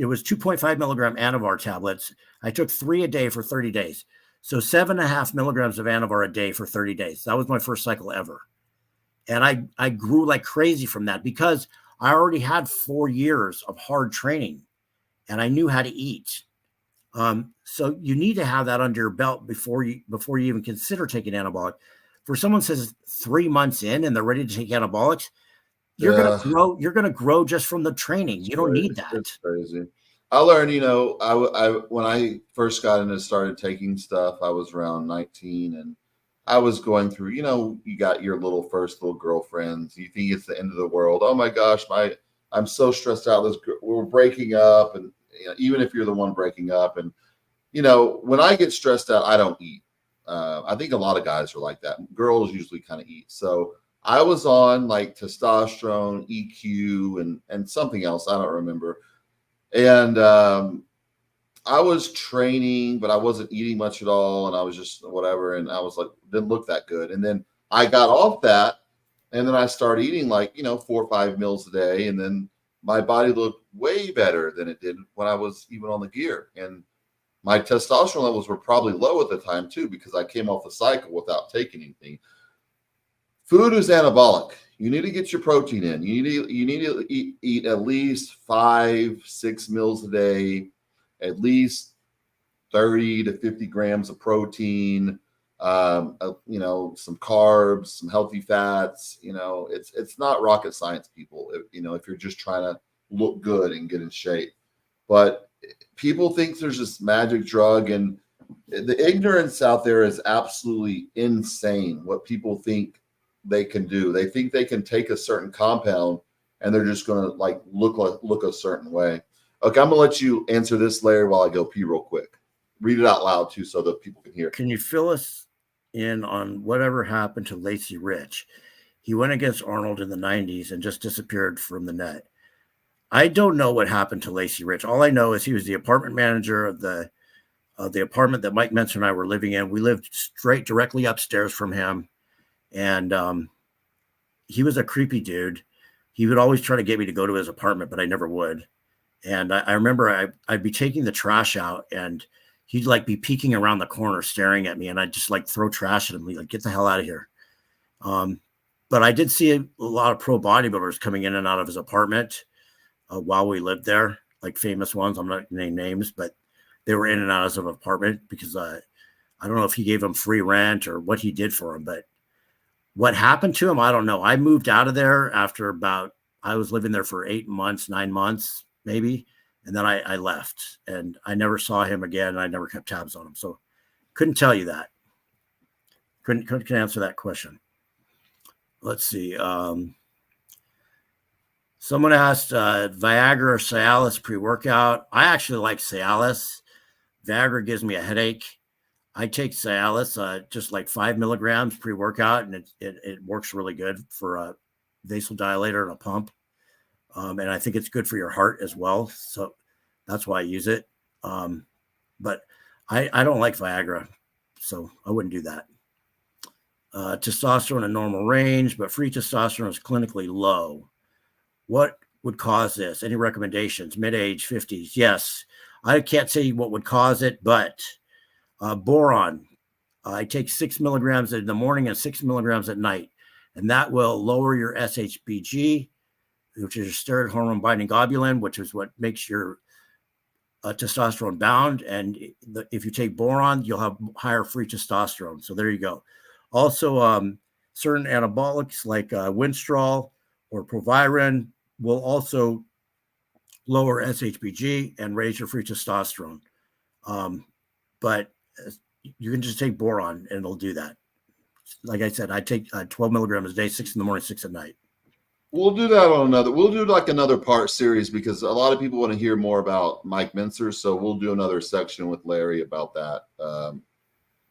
was 2.5 milligram Anadrol tablets. I took 3 a day for 30 days. So 7.5 milligrams of Anadrol a day for 30 days. That was my first cycle ever. And I grew like crazy from that because I already had 4 years of hard training and I knew how to eat. So you need to have that under your belt before you even consider taking anabolic. For someone says 3 months in and they're ready to take anabolics, you're going to grow just from the training. You don't need that. It's crazy. I learned, I when I first got into started taking stuff, I was around 19 and I was going through, you got your first little girlfriends. You think it's the end of the world. Oh my gosh, I'm so stressed out. We're breaking up. And even if you're the one breaking up and, when I get stressed out, I don't eat. I think a lot of guys are like that. Girls usually kind of eat. So I was on like testosterone, EQ, and something else. I don't remember. And I was training, but I wasn't eating much at all. And I was just whatever. And I was like, didn't look that good. And then I got off that. And then I started eating 4 or 5 meals a day. And then my body looked way better than it did when I was even on the gear. And my testosterone levels were probably low at the time too, because I came off the cycle without taking anything. Food is anabolic. You need to get your protein in. You need to eat at least 5-6 meals a day, at least 30 to 50 grams of protein, some carbs, some healthy fats. It's not rocket science, people. If you're just trying to look good and get in shape, but people think there's this magic drug, and the ignorance out there is absolutely insane. What people think they can do. They think they can take a certain compound and they're just going to look a certain way. Okay, I'm going to let you answer this, Larry, while I go pee real quick. Read it out loud too, so that people can hear. Can you fill us in on whatever happened to Lacey Rich? He went against Arnold in the 90s and just disappeared from the net. I don't know what happened to Lacey Rich. All I know is he was the apartment manager of the apartment that Mike Menser and I were living in. We lived directly upstairs from him. And he was a creepy dude. He would always try to get me to go to his apartment, but I never would. And I remember I'd be taking the trash out and he'd be peeking around the corner staring at me, and I'd just throw trash at him. He'd get the hell out of here. But I did see a lot of pro bodybuilders coming in and out of his apartment while we lived there, famous ones. I'm not going to name names, but they were in and out of his apartment because I don't know if he gave them free rent or what he did for them, but what happened to him, I don't know. I moved out of there after I was living there for 8 months, 9 months, maybe. And then I left and I never saw him again. And I never kept tabs on him. So couldn't tell you that. Couldn't answer that question. Let's see. Someone asked Viagra or Cialis pre-workout. I actually like Cialis. Viagra gives me a headache. I take Cialis, just 5 milligrams pre-workout, and it works really good for a vasodilator and a pump. And I think it's good for your heart as well. So that's why I use it. But I don't like Viagra, so I wouldn't do that. Testosterone in normal range, but free testosterone is clinically low. What would cause this? Any recommendations? Mid-age, 50s? Yes. I can't say what would cause it, but boron. I take 6 milligrams in the morning and 6 milligrams at night, and that will lower your SHBG, which is your steroid hormone binding globulin, which is what makes your testosterone bound. And if you take boron, you'll have higher free testosterone. So there you go. Also, certain anabolics like Winstrol or Proviron will also lower SHBG and raise your free testosterone. But you can just take boron and it'll do that. Like I said, I take 12 milligrams a day, 6 in the morning, 6 at night. We'll do that on we'll do like another part series because a lot of people want to hear more about Mike Mincer. So we'll do another section with Larry about that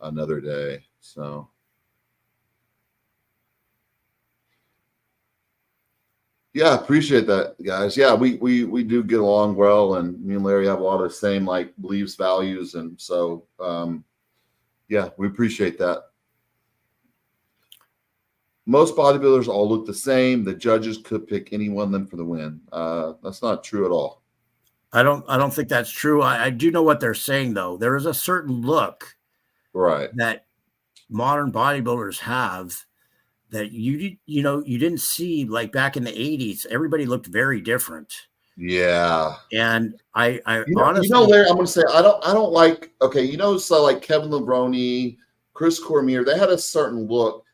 another day. So. Yeah, appreciate that, guys. Yeah, we do get along well, and me and Larry have a lot of the same like beliefs, values, and so yeah, we appreciate that. Most bodybuilders all look the same. The judges could pick any one of them for the win. That's not true at all. I don't think that's true. I do know what they're saying though. There is a certain look, right, that modern bodybuilders have that you didn't see like back in the 80s. Everybody looked very different. Yeah. And I honestly, Larry, I'm going to say, I don't like, okay. So like Kevin Levrone, Chris Cormier, they had a certain look,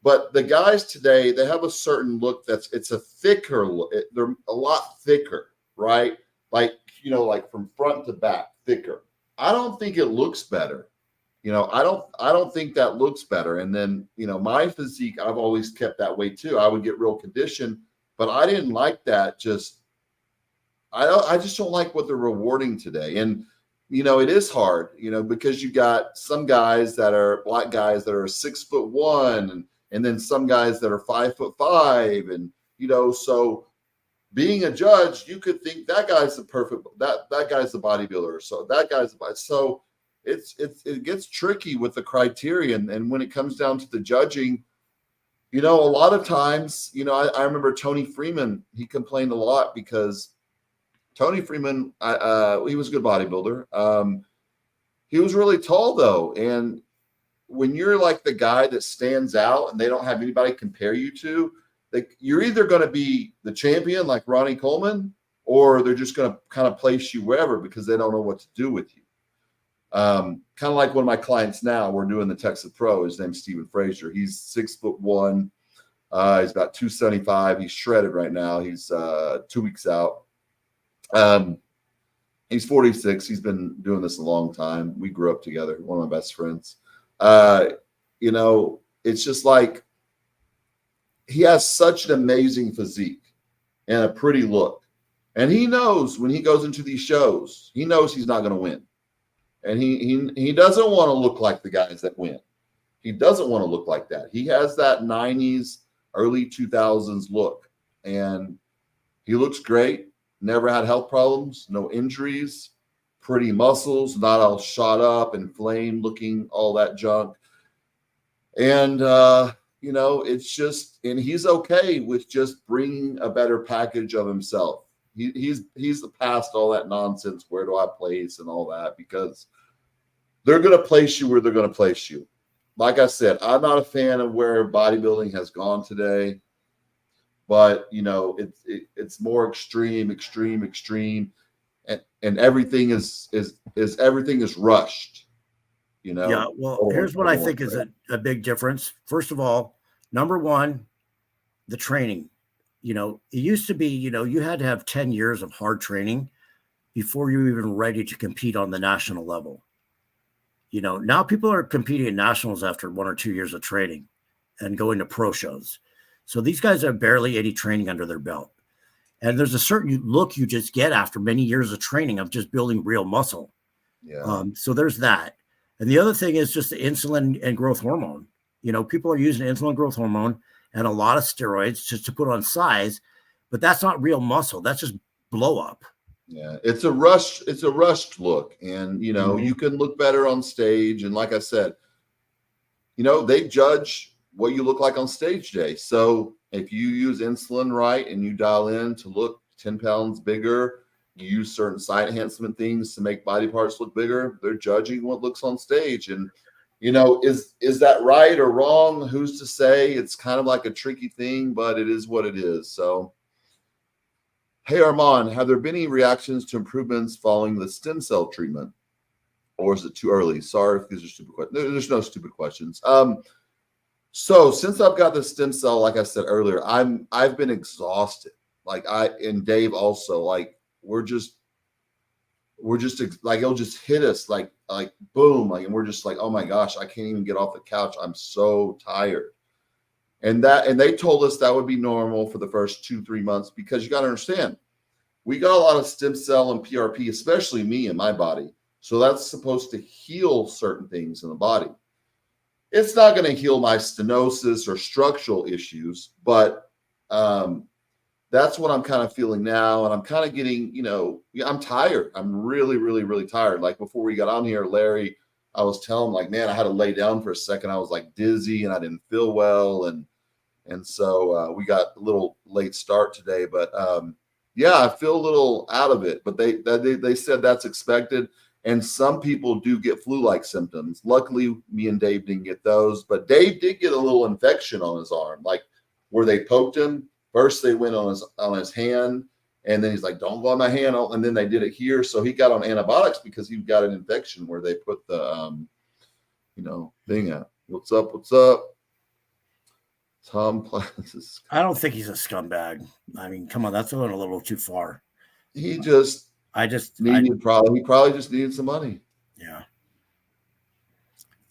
but the guys today, they have a certain look it's a thicker look. They're a lot thicker, right? Like, like from front to back, thicker. I don't think it looks better. I don't think that looks better. And then, my physique, I've always kept that way too. I would get real conditioned, but I didn't like that. I just don't like what they're rewarding today. And, it is hard, because you got some guys that are black guys that are 6'1", and then some guys that are 5'5", and, so being a judge, you could think that guy's the perfect, that guy's the bodybuilder. So that guy's so it gets tricky with the criteria. And when it comes down to the judging, a lot of times, I remember Tony Freeman, he complained a lot because Tony Freeman, he was a good bodybuilder. He was really tall though. And when you're like the guy that stands out and they don't have anybody to compare you to, like you're either going to be the champion like Ronnie Coleman, or they're just going to kind of place you wherever because they don't know what to do with you. Kind of like one of my clients now, we're doing the Texas Pro. His name's Stephen Frazier. He's 6'1". He's about 275. He's shredded right now. He's 2 weeks out. He's 46. He's been doing this a long time. We grew up together. One of my best friends. It's just like he has such an amazing physique and a pretty look. And he knows when he goes into these shows, he knows he's not going to win. And he doesn't want to look like the guys that win. He doesn't want to look like that. He has that 90s, early 2000s look. And he looks great. Never had health problems, no injuries, pretty muscles, not all shot up, inflamed looking, all that junk. And, it's just, and he's okay with just bringing a better package of himself. He's past all that nonsense. Where do I place and all that? Because they're going to place you where they're going to place you. Like I said, I'm not a fan of where bodybuilding has gone today, but it's more extreme, and everything is everything is rushed. Yeah. Well, here's what I think is a big difference. First of all, number one, the training. It used to be, you had to have 10 years of hard training before you were even ready to compete on the national level. Now people are competing at nationals after 1 or 2 years of training and going to pro shows. So these guys have barely any training under their belt. And there's a certain look you just get after many years of training of just building real muscle. Yeah. So there's that. And the other thing is just the insulin and growth hormone. People are using insulin growth hormone and a lot of steroids just to put on size, but that's not real muscle. That's just blow up. Yeah, it's a rushed look. And, you can look better on stage. And like I said, they judge what you look like on stage day. So if you use insulin right and you dial in to look 10 pounds bigger, you use certain side enhancement things to make body parts look bigger. They're judging what looks on stage. And, is that right or wrong? Who's to say? It's kind of like a tricky thing, but it is what it is. So, hey, Armand, have there been any reactions to improvements following the stem cell treatment? Or is it too early? Sorry if these are stupid questions. There's no stupid questions. So since I've got the stem cell, like I said earlier, I've been exhausted. Like and Dave also, like we're just like it'll just hit us like boom, like, and we're just like, oh my gosh, I can't even get off the couch. I'm so tired. And they told us that would be normal for the first 2-3 months, because you got to understand, we got a lot of stem cell and PRP, especially me and my body. So that's supposed to heal certain things in the body. It's not going to heal my stenosis or structural issues, but that's what I'm kind of feeling now. And I'm kind of getting, I'm tired. I'm really, really, really tired. Like before we got on here, Larry, I was telling him, like, man, I had to lay down for a second. I was like dizzy and I didn't feel well. And so we got a little late start today, but yeah, I feel a little out of it, but they said that's expected. And some people do get flu-like symptoms. Luckily, me and Dave didn't get those, but Dave did get a little infection on his arm, like where they poked him. First, they went on his hand, and then he's like, "Don't go on my hand." And then they did it here, so he got on antibiotics because he got an infection where they put the, thing out. What's up? What's up? Tom Platts. I don't think he's a scumbag. I mean, come on, that's going a little too far. He just. He probably just needed some money. Yeah.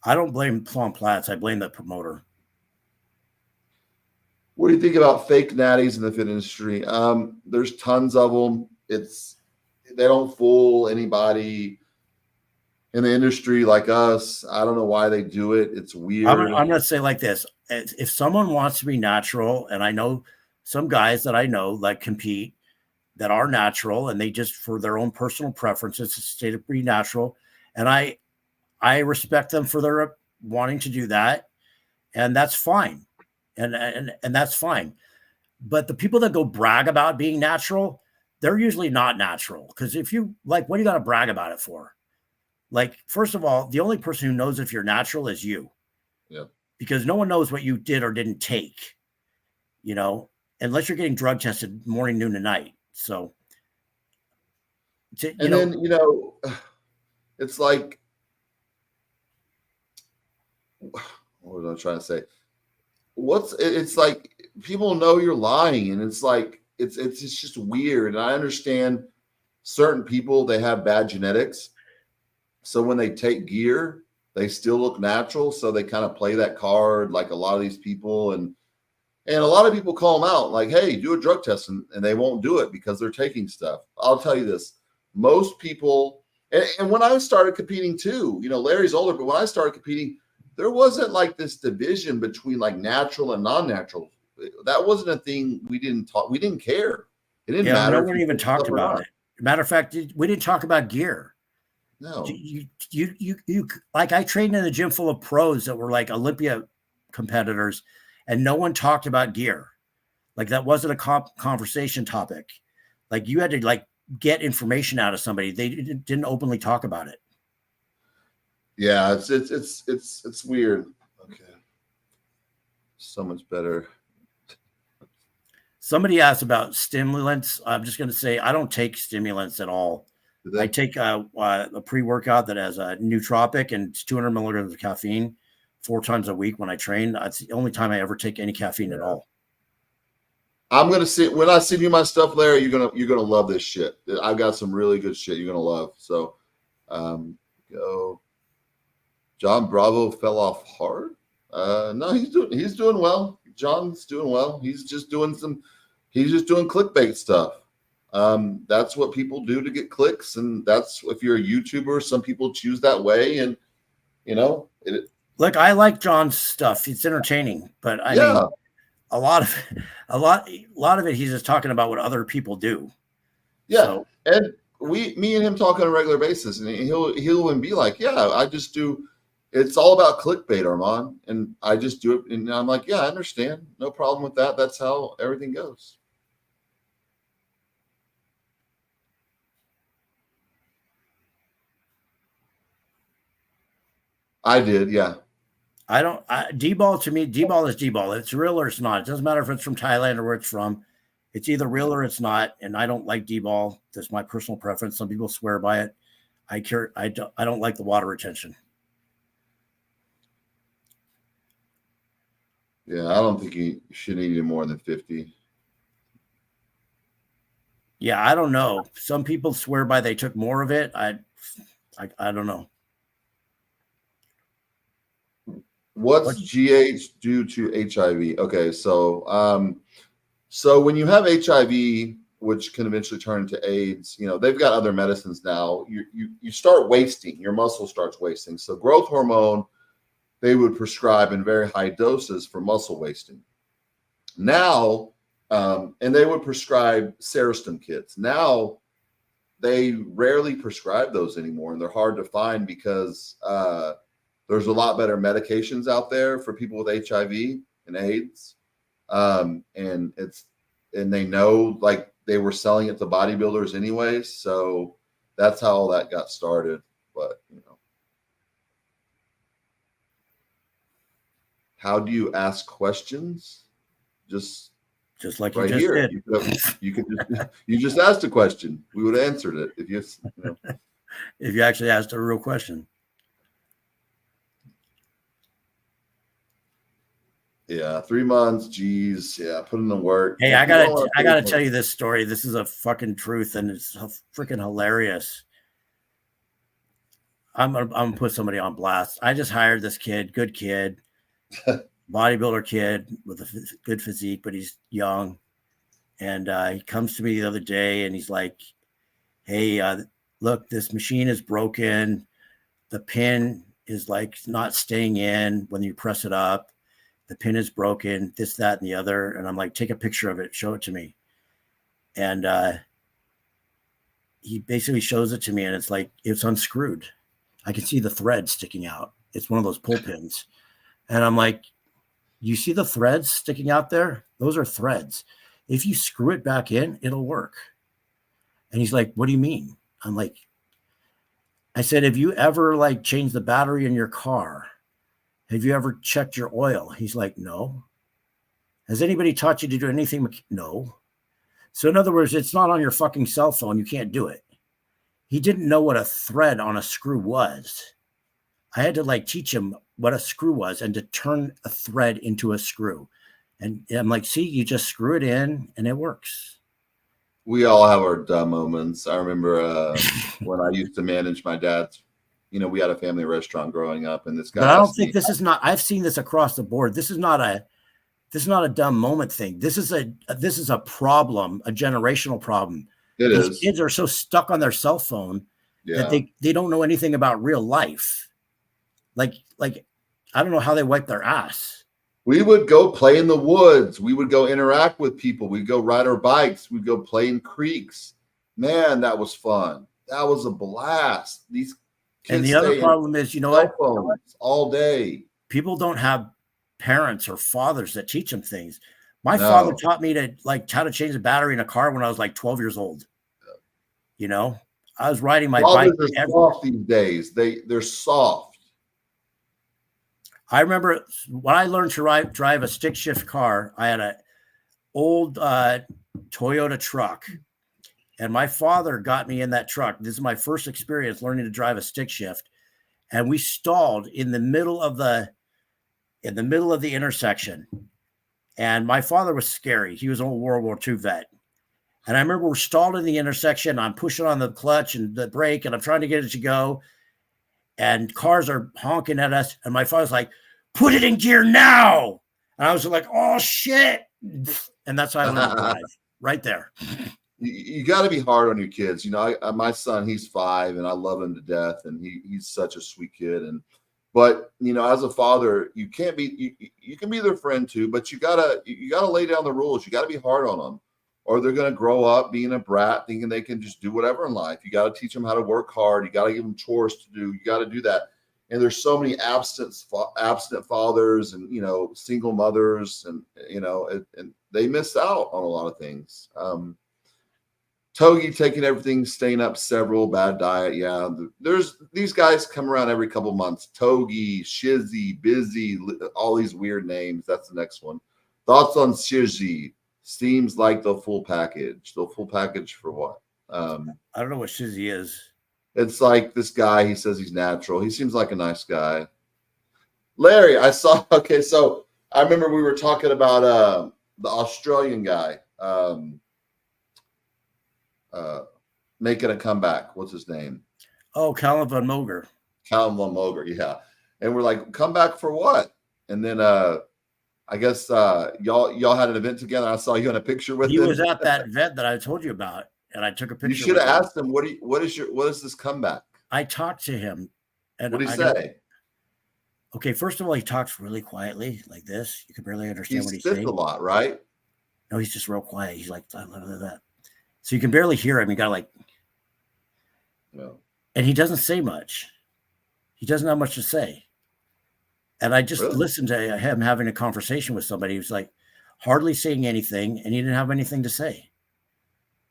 I don't blame Tom Platts. I blame the promoter. What do you think about fake natties in the fit industry? There's tons of them. They don't fool anybody in the industry like us. I don't know why they do it. It's weird. I'm going to say like this. If someone wants to be natural, and I know some guys that I know that compete that are natural, and they just, for their own personal preferences, stay to be natural. And I respect them for their wanting to do that. And that's fine. And that's fine. But the people that go brag about being natural, they're usually not natural. Because if you like, what do you got to brag about it for? Like, first of all, the only person who knows if you're natural is you. Yeah. Because no one knows what you did or didn't take, unless you're getting drug tested morning, noon, and night. So, then, it's like, what was I trying to say? It's like people know you're lying, and it's like, it's just weird. And I understand certain people, they have bad genetics. So when they take gear, they still look natural. So they kind of play that card, like a lot of these people. And a lot of people call them out like, hey, do a drug test, and they won't do it because they're taking stuff. I'll tell you this. Most people, and when I started competing too, Larry's older, but when I started competing, there wasn't like this division between like natural and non-natural. That wasn't a thing. We didn't care. It didn't matter. No one even talked about it. Matter of fact, we didn't talk about gear. No. You like, I trained in a gym full of pros that were like Olympia competitors, and no one talked about gear. Like, that wasn't a conversation topic. Like, you had to like get information out of somebody. They didn't openly talk about it. Yeah, it's weird. Okay. So much better. Somebody asked about stimulants. I'm just going to say I don't take stimulants at all. I take a pre-workout that has a nootropic and 200 milligrams of caffeine 4 times a week when I train. That's the only time I ever take any caffeine at all. I'm gonna see when I send you my stuff, Larry. You're gonna love this shit. I've got some really good shit you're gonna love. So, go. John Bravo fell off hard. No, he's doing well. John's doing well. He's just doing clickbait stuff. That's what people do to get clicks, and that's, if you're a YouTuber, some people choose that way, and Look, I like John's stuff. It's entertaining, but I mean, a lot of it, he's just talking about what other people do. Yeah, so, and me and him talk on a regular basis, and he'll even be like, "Yeah, I just do. It's all about clickbait, Armand, and I just do it." And I'm like, "Yeah, I understand. No problem with that. That's how everything goes." I did, yeah. D-ball to me, D-ball is D-ball. It's real or it's not. It doesn't matter if it's from Thailand or where it's from. It's either real or it's not. And I don't like D-ball. That's my personal preference. Some people swear by it. I don't like the water retention. Yeah, I don't think you should need any more than 50. Yeah, I don't know. Some people swear by they took more of it. I don't know. What's GH due to HIV? Okay, so so when you have HIV, which can eventually turn into AIDS, they've got other medicines now. You start wasting, your muscle starts wasting. So growth hormone, they would prescribe in very high doses for muscle wasting. Now, and they would prescribe Serostim kits. Now, they rarely prescribe those anymore, and they're hard to find because there's a lot better medications out there for people with HIV and AIDS. And they know, like, they were selling it to bodybuilders anyways. So that's how all that got started. But, how do you ask questions? Just like right you just here. did. You just asked a question. We would have answered it if if you actually asked a real question. Yeah, 3 months. Geez, yeah, put in the work. Hey, I gotta tell you this story. This is a fucking truth, and it's freaking hilarious. I'm gonna put somebody on blast. I just hired this kid, good kid, bodybuilder kid with a good physique, but he's young. And he comes to me the other day, and he's like, "Hey, look, this machine is broken. The pin is like not staying in when you press it up. The pin is broken, this, that, and the other." And I'm like, "Take a picture of it, show it to me." And he basically shows it to me, and it's like, it's unscrewed. I can see the thread sticking out. It's one of those pull pins. And I'm like, "You see the threads sticking out there? Those are threads. If you screw it back in, it'll work." And he's like, "What do you mean?" I'm like, I said, "Have you ever like changed the battery in your car? Have you ever checked your oil?" He's like, "No." "Has anybody taught you to do anything?" "No." So in other words, it's not on your fucking cell phone. You can't do it. He didn't know what a thread on a screw was. I had to like teach him what a screw was and to turn a thread into a screw. And I'm like, "See, you just screw it in and it works." We all have our dumb moments. I remember when I used to manage my dad's, we had a family restaurant growing up, and this guy. But I don't think this is not. I've seen this across the board. This is not a dumb moment thing. This is a problem, a generational problem. These kids are so stuck on their cell phone that they don't know anything about real life. Like I don't know how they wipe their ass. We would go play in the woods. We would go interact with people. We'd go ride our bikes. We'd go play in creeks. Man, that was fun. That was a blast. These kids, and the other problem is, cell phones all day. People don't have parents or fathers that teach them things. My father taught me to like how to change the battery in a car when I was like 12 years old. I was riding my bike. They're soft these days. They're soft. I remember when I learned to drive a stick shift car, I had an old Toyota truck, and my father got me in that truck. This is my first experience learning to drive a stick shift, and we stalled in the middle of the intersection. And my father was scary. He was an old World War II vet. And I remember we're stalled in the intersection. I'm pushing on the clutch and the brake, and I'm trying to get it to go. And cars are honking at us. And my father's like, "Put it in gear now." And I was like, "Oh, shit." And that's how I learned to drive right there. You got to be hard on your kids. My son, he's 5, and I love him to death. And he's such a sweet kid. But as a father, you can't be, you can be their friend too, but you gotta lay down the rules. You got to be hard on them, or they're going to grow up being a brat, thinking they can just do whatever in life. You got to teach them how to work hard. You got to give them chores to do. You got to do that. And there's so many absent fathers and, single mothers and they miss out on a lot of things. Togi taking everything, staying up several, bad diet. Yeah, there's these guys come around every couple months. Togi, Shizzy, Busy, all these weird names. That's the next one. Thoughts on Shizzy? Seems like the full package. The full package for what? I don't know what Shizzy is. It's like this guy. He says he's natural. He seems like a nice guy. Larry, I saw. Okay, so I remember we were talking about the Australian guy. Making a comeback. What's his name? Oh, Callum Van Moger. Callum Van Moger, yeah. And we're like, come back for what? And then I guess y'all had an event together. I saw you in a picture with him. He was at that event that I told you about, and I took a picture. You should have asked him, what is this comeback? I talked to him, and what did he say? Okay, first of all, he talks really quietly, like this. You can barely understand what he's saying. A lot, right? No, he's just real quiet. He's like that. So you can barely hear him. You got like, no. And he doesn't say much. He doesn't have much to say. And I just listened to him having a conversation with somebody who's like hardly saying anything, and he didn't have anything to say.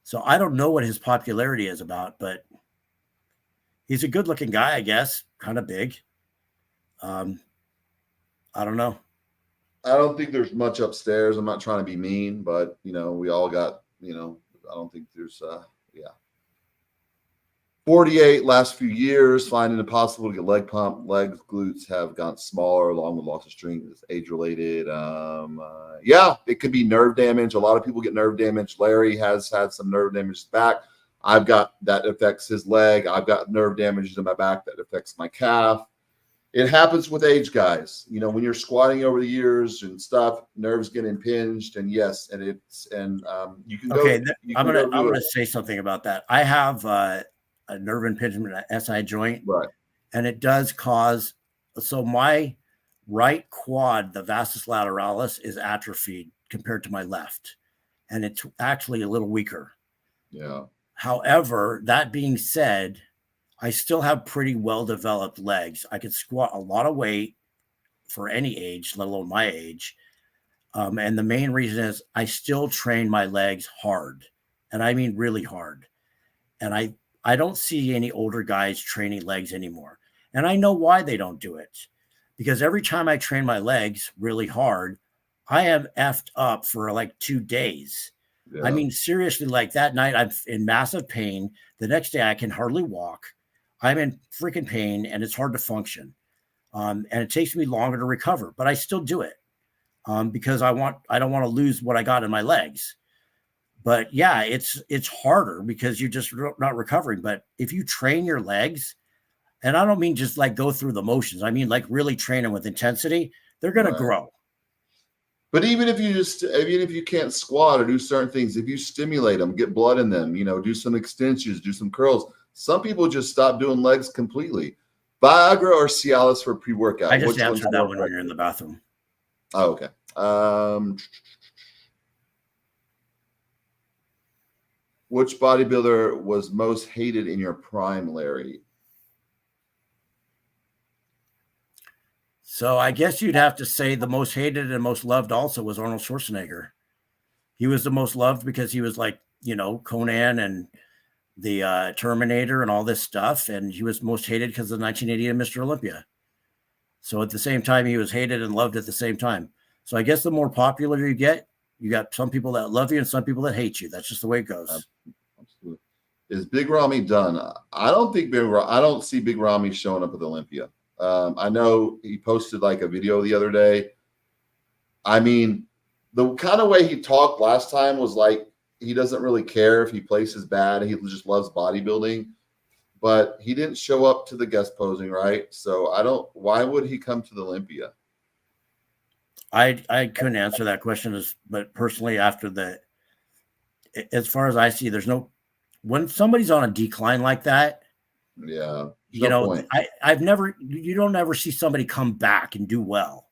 So I don't know what his popularity is about, but he's a good-looking guy, I guess, kind of big. I don't know. I don't think there's much upstairs. I'm not trying to be mean, but we all got, I don't think there's 48 last few years, finding it impossible to get leg pump. Legs, glutes have gotten smaller along with loss of strength. It's age related. Yeah, it could be nerve damage. A lot of people get nerve damage. Larry has had some nerve damage back. I've got that affects his leg. I've got nerve damage in my back that affects my calf. It happens with age, guys. When you're squatting over the years and stuff, nerves get impinged, and yes, and you can go. Okay, I'm gonna say something about that. I have a nerve impingement at SI joint, right, and it does cause. So my right quad, the vastus lateralis, is atrophied compared to my left, and it's actually a little weaker. Yeah. However, that being said, I still have pretty well-developed legs. I could squat a lot of weight for any age, let alone my age. And the main reason is I still train my legs hard, and I mean really hard. And I don't see any older guys training legs anymore. And I know why they don't do it. Because every time I train my legs really hard, I am effed up for like 2 days. Yeah. I mean, seriously, like that night, I'm in massive pain. The next day, I can hardly walk. I'm in freaking pain, and it's hard to function. And it takes me longer to recover, but I still do it because I don't want to lose what I got in my legs. But yeah, it's harder because you're just not recovering. But if you train your legs, and I don't mean just like go through the motions, I mean like really train them with intensity, they're going to grow. But even if you can't squat or do certain things, if you stimulate them, get blood in them, do some extensions, do some curls. Some people just stop doing legs completely. Viagra or Cialis for pre-workout? I just answered that when you're in the bathroom. Oh, okay. Which bodybuilder was most hated in your prime, Larry? So I guess you'd have to say the most hated and most loved also was Arnold Schwarzenegger. He was the most loved because he was like, Conan and the Terminator and all this stuff. And he was most hated because of 1988 Mr. Olympia. So at the same time, he was hated and loved at the same time. So I guess the more popular you get, you got some people that love you and some people that hate you. That's just the way it goes. Absolutely. Is Big Ramy done? I don't see Big Ramy showing up at Olympia. I know he posted like a video the other day. I mean, the kind of way he talked last time was like he doesn't really care if he places bad. He just loves bodybuilding. But he didn't show up to the guest posing, right? So why would he come to the Olympia? I couldn't answer that question, but personally, as far as I see, when somebody's on a decline like that. Yeah. You don't ever see somebody come back and do well.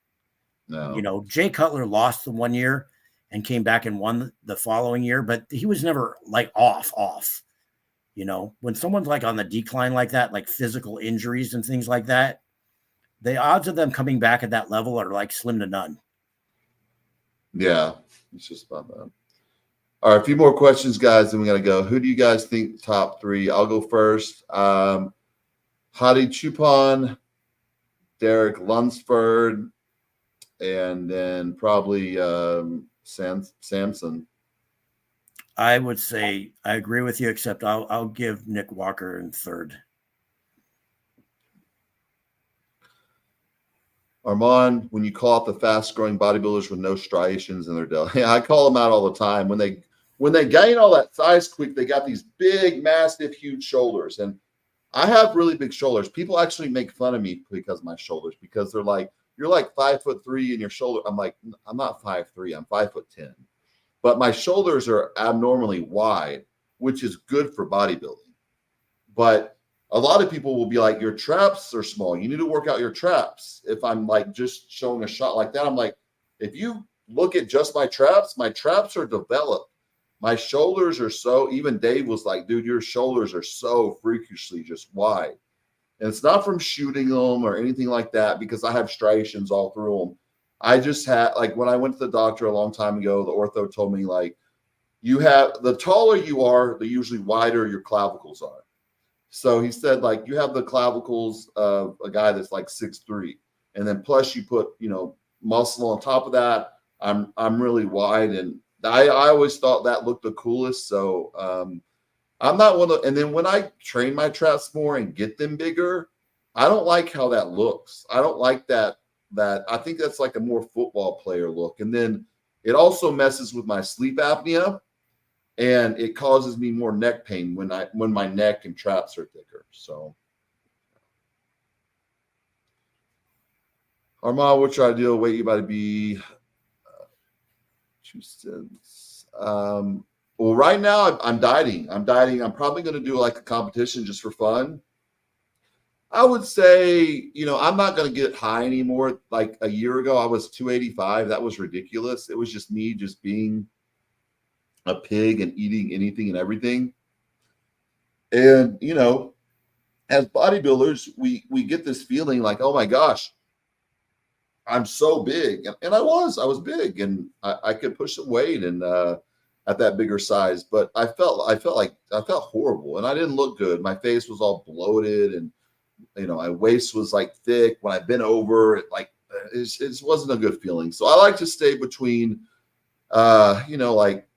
No. Jay Cutler lost the 1 year and came back and won the following year, but he was never like off. When someone's like on the decline like that, like physical injuries and things like that, the odds of them coming back at that level are like slim to none. Yeah, it's just about that. All right, a few more questions, guys, and we got to go. Who do you guys think top three? I'll go first. Hadi Chupon, Derek Lunsford, and then probably Samson. I would say I agree with you, except I'll give Nick Walker in third. Armand, when you call out the fast-growing bodybuilders with no striations in their belly, yeah, I call them out all the time. When they gain all that size quick, they got these big, massive, huge shoulders, and I have really big shoulders. People actually make fun of me because of my shoulders, because they're like, "You're like 5'3" in your shoulder." I'm like, "I'm not 5'3. I'm 5'10." But my shoulders are abnormally wide, which is good for bodybuilding. But a lot of people will be like, your traps are small. You need to work out your traps. If I'm like just showing a shot like that, I'm like, if you look at just my traps are developed. My shoulders are so, even Dave was like, dude, your shoulders are so freakishly just wide. And it's not from shooting them or anything like that, because I have striations all through them. I just had, like, when I went to the doctor a long time ago, the ortho told me, like, you have, the taller you are, the usually wider your clavicles are. So he said, like, you have the clavicles of a guy that's like 6'3", and then plus you put, muscle on top of that. I'm really wide, and I always thought that looked the coolest. So I'm not one of, and then when I train my traps more and get them bigger, I don't like how that looks. I don't like that. I think that's like a more football player look. And then it also messes with my sleep apnea, and it causes me more neck pain when my neck and traps are thicker. So, Armand, what's your ideal weight you about to be? 2 cents. Well, right now I'm dieting. I'm probably going to do like a competition just for fun. I would say, I'm not going to get high anymore. Like a year ago, I was 285. That was ridiculous. It was just me just being a pig and eating anything and everything. And, as bodybuilders, we get this feeling like, oh my gosh, I'm so big. And I was big, and I could push some weight and at that bigger size, but I felt horrible, and I didn't look good. My face was all bloated, and my waist was like thick. When I bent over, it wasn't a good feeling. So I like to stay between like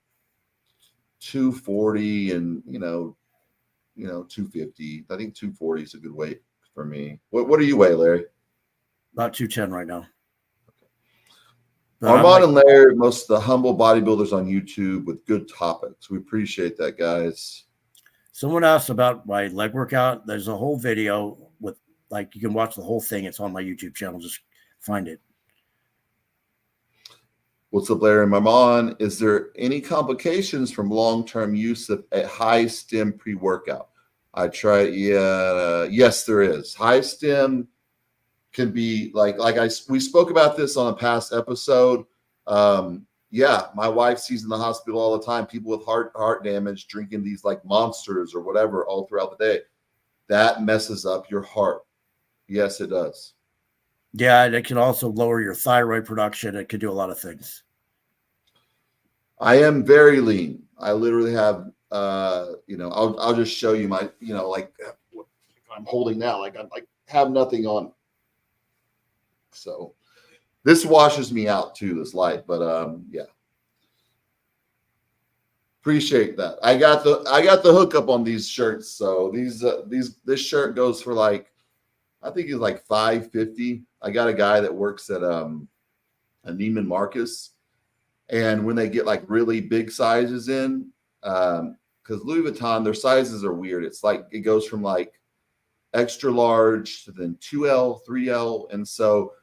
240 and 250. I think 240 is a good weight for me. What do you weigh, Larry? About 210 right now. Armand and Larry, most of the humble bodybuilders on YouTube with good topics. We appreciate that, guys. Someone asked about my leg workout. There's a whole video with, like, you can watch the whole thing. It's on my YouTube channel. Just find it. What's up, Larry and Armand? Is there any complications from long-term use of a high stem pre-workout? I tried. Yes, there is. High stem can be we spoke about this on a past episode. My wife sees in the hospital all the time people with heart damage drinking these like monsters or whatever all throughout the day. That messes up your heart. Yes, it does. Yeah, and it can also lower your thyroid production. It could do a lot of things. I am very lean. I literally have I'll just show you my like what I'm holding now. Like I'm like have nothing on. So this washes me out too, this light, but yeah. Appreciate that. I got the hookup on these shirts. So this shirt goes for like, I think it's like $5.50. I got a guy that works at a Neiman Marcus, and when they get like really big sizes in, because Louis Vuitton, their sizes are weird. It's like it goes from like extra large to then 2L, 3L, and so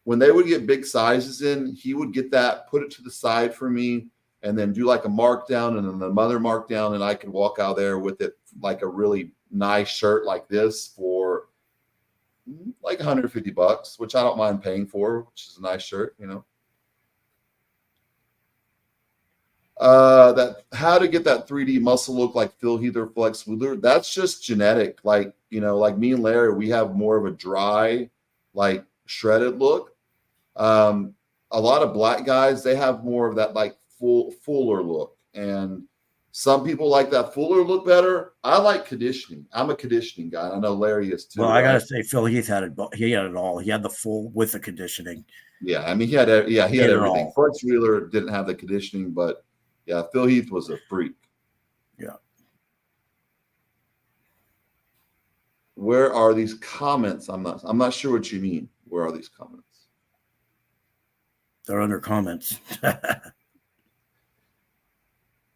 when they would get big sizes in, he would get that, put it to the side for me, and then do like a markdown and then another markdown, and I could walk out there with it like a really nice shirt like this for like $150, which I don't mind paying for, which is a nice shirt, That how to get that 3D muscle look like Phil Heather, Flex Wheeler, that's just genetic. Like, like me and Larry, we have more of a dry, like shredded look. A lot of black guys, they have more of that like fuller look. And some people like that fuller look better. I like conditioning. I'm a conditioning guy. I know Larry is too. Well, I gotta say, Phil Heath had it. He had it all. He had the full with the conditioning. Yeah, I mean, he had everything. All. Flex Wheeler didn't have the conditioning, but yeah, Phil Heath was a freak. Yeah. Where are these comments? I'm not sure what you mean. Where are these comments? They're under comments.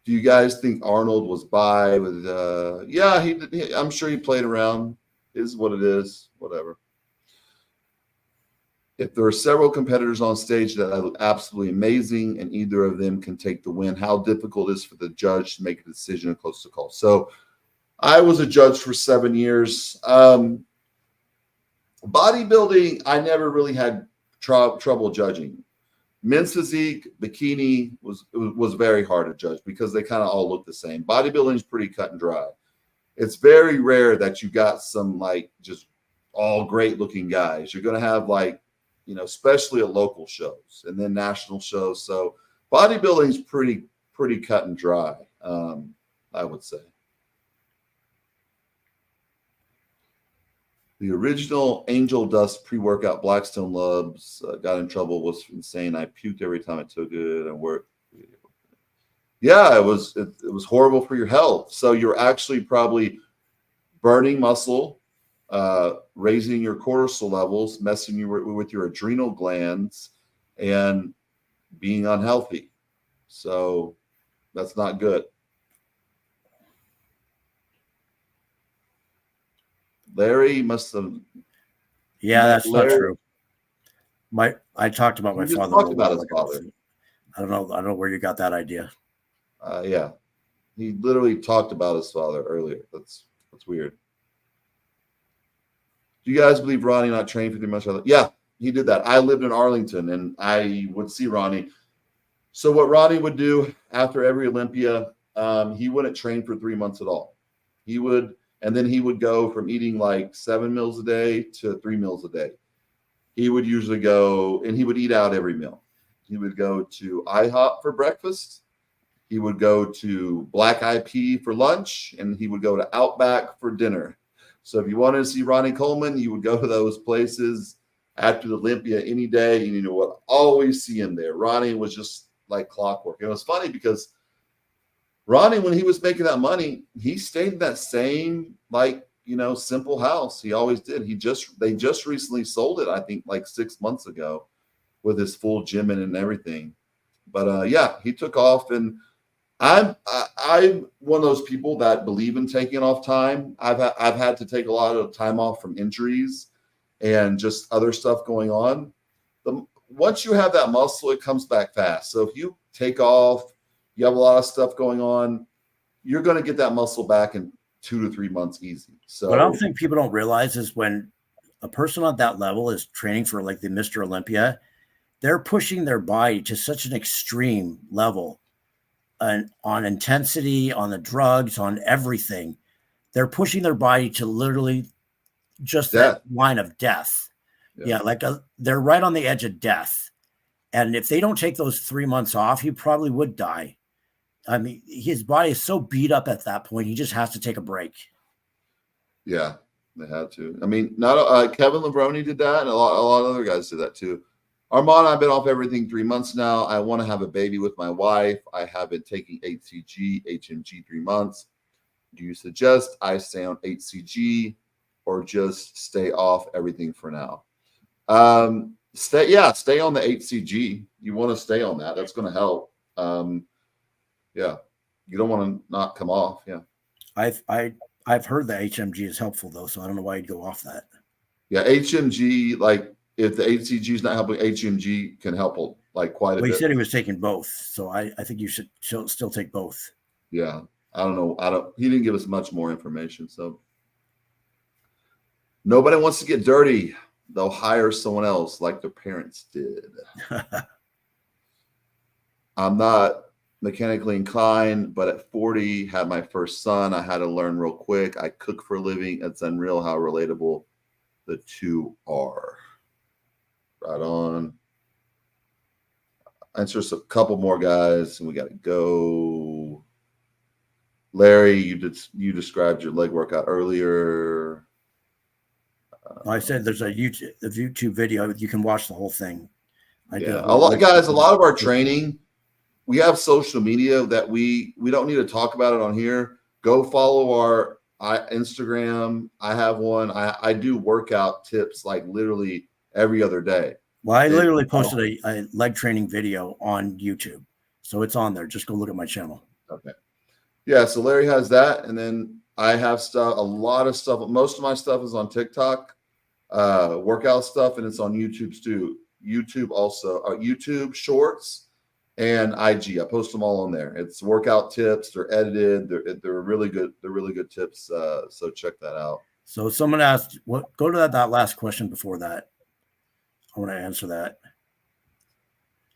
Do you guys think Arnold was by with? Yeah, I'm sure he played around. Is what it is. Whatever. If there are several competitors on stage that are absolutely amazing and either of them can take the win, how difficult it is for the judge to make a decision close to call. So I was a judge for 7 years. Bodybuilding, I never really had trouble judging. Men's physique, bikini was very hard to judge because they kind of all look the same. Bodybuilding is pretty cut and dry. It's very rare that you got some like just all great looking guys. You're going to have like, especially at local shows and then national shows. So bodybuilding is pretty cut and dry, I would say. The original Angel Dust pre-workout Blackstone Labs got in trouble, was insane. I puked every time I took it and worked. Yeah, it was horrible for your health. So you're actually probably burning muscle, raising your cortisol levels, messing you with your adrenal glands, and being unhealthy. So that's not good. Larry must have. Yeah, that's not true. I talked about my father. Talked about his father. I don't know where you got that idea. Yeah, he literally talked about his father earlier. That's weird. Do you guys believe Ronnie not trained for 3 months? Yeah, he did that. I lived in Arlington, and I would see Ronnie. So what Ronnie would do after every Olympia, he wouldn't train for 3 months at all. He would. And then he would go from eating like 7 meals a day to 3 meals a day. He would usually go, and he would eat out every meal. He would go to IHOP for breakfast. He would go to Black IP for lunch, and he would go to Outback for dinner. So if you wanted to see Ronnie Coleman, you would go to those places after the Olympia any day, and you would always see him there. Ronnie was just like clockwork. And it was funny because Ronnie, when he was making that money, he stayed in that same, simple house. He always did. They just recently sold it, I think, like 6 months ago with his full gym and everything. But yeah, he took off, and I'm one of those people that believe in taking off time. I've had to take a lot of time off from injuries and just other stuff going on. Once you have that muscle, it comes back fast. So if you take off, you have a lot of stuff going on, you're going to get that muscle back in 2 to 3 months easy. So what I don't think people don't realize is when a person on that level is training for like the Mr. Olympia, they're pushing their body to such an extreme level and on intensity, on the drugs, on everything. They're pushing their body to literally just that line of death. Yeah, they're right on the edge of death. And if they don't take those 3 months off, he probably would die. I mean, his body is so beat up at that point, he just has to take a break. Yeah, they had to. I mean, not Kevin Levrone did that, and a lot of other guys did that too. Armand, I've been off everything 3 months now. I want to have a baby with my wife. I have been taking HCG, HMG 3 months. Do you suggest I stay on HCG or just stay off everything for now? Stay on the HCG. You want to stay on that. That's going to help. Yeah, you don't want to not come off. Yeah, I've heard that HMG is helpful though, so I don't know why you'd go off that. Yeah, HMG, like if the HCG is not helping, HMG can help like quite a bit. He said he was taking both, so I think you should still take both. Yeah, I don't know. He didn't give us much more information, so nobody wants to get dirty. They'll hire someone else like their parents did. I'm not mechanically inclined, but at 40, had my first son. I had to learn real quick. I cook for a living. It's unreal how relatable the two are. Right on. answer a couple more guys, and we got to go. Larry, you described your leg workout earlier. I said there's a YouTube video. You can watch the whole thing. A lot of our training, we have social media that we don't need to talk about it on here. Go follow our Instagram. I have one. I do workout tips like literally every other day. Well, I literally posted a leg training video on YouTube, so it's on there. Just go look at my channel. Okay. Yeah, so Larry has that, and then I have stuff, a lot of stuff. Most of my stuff is on TikTok, workout stuff, and it's on YouTube too. YouTube also, YouTube Shorts and IG. I post them all on there. It's workout tips. They're edited. They're really good. They're really good tips. So check that out. So someone asked, "What? Go to that last question before that." I want to answer that.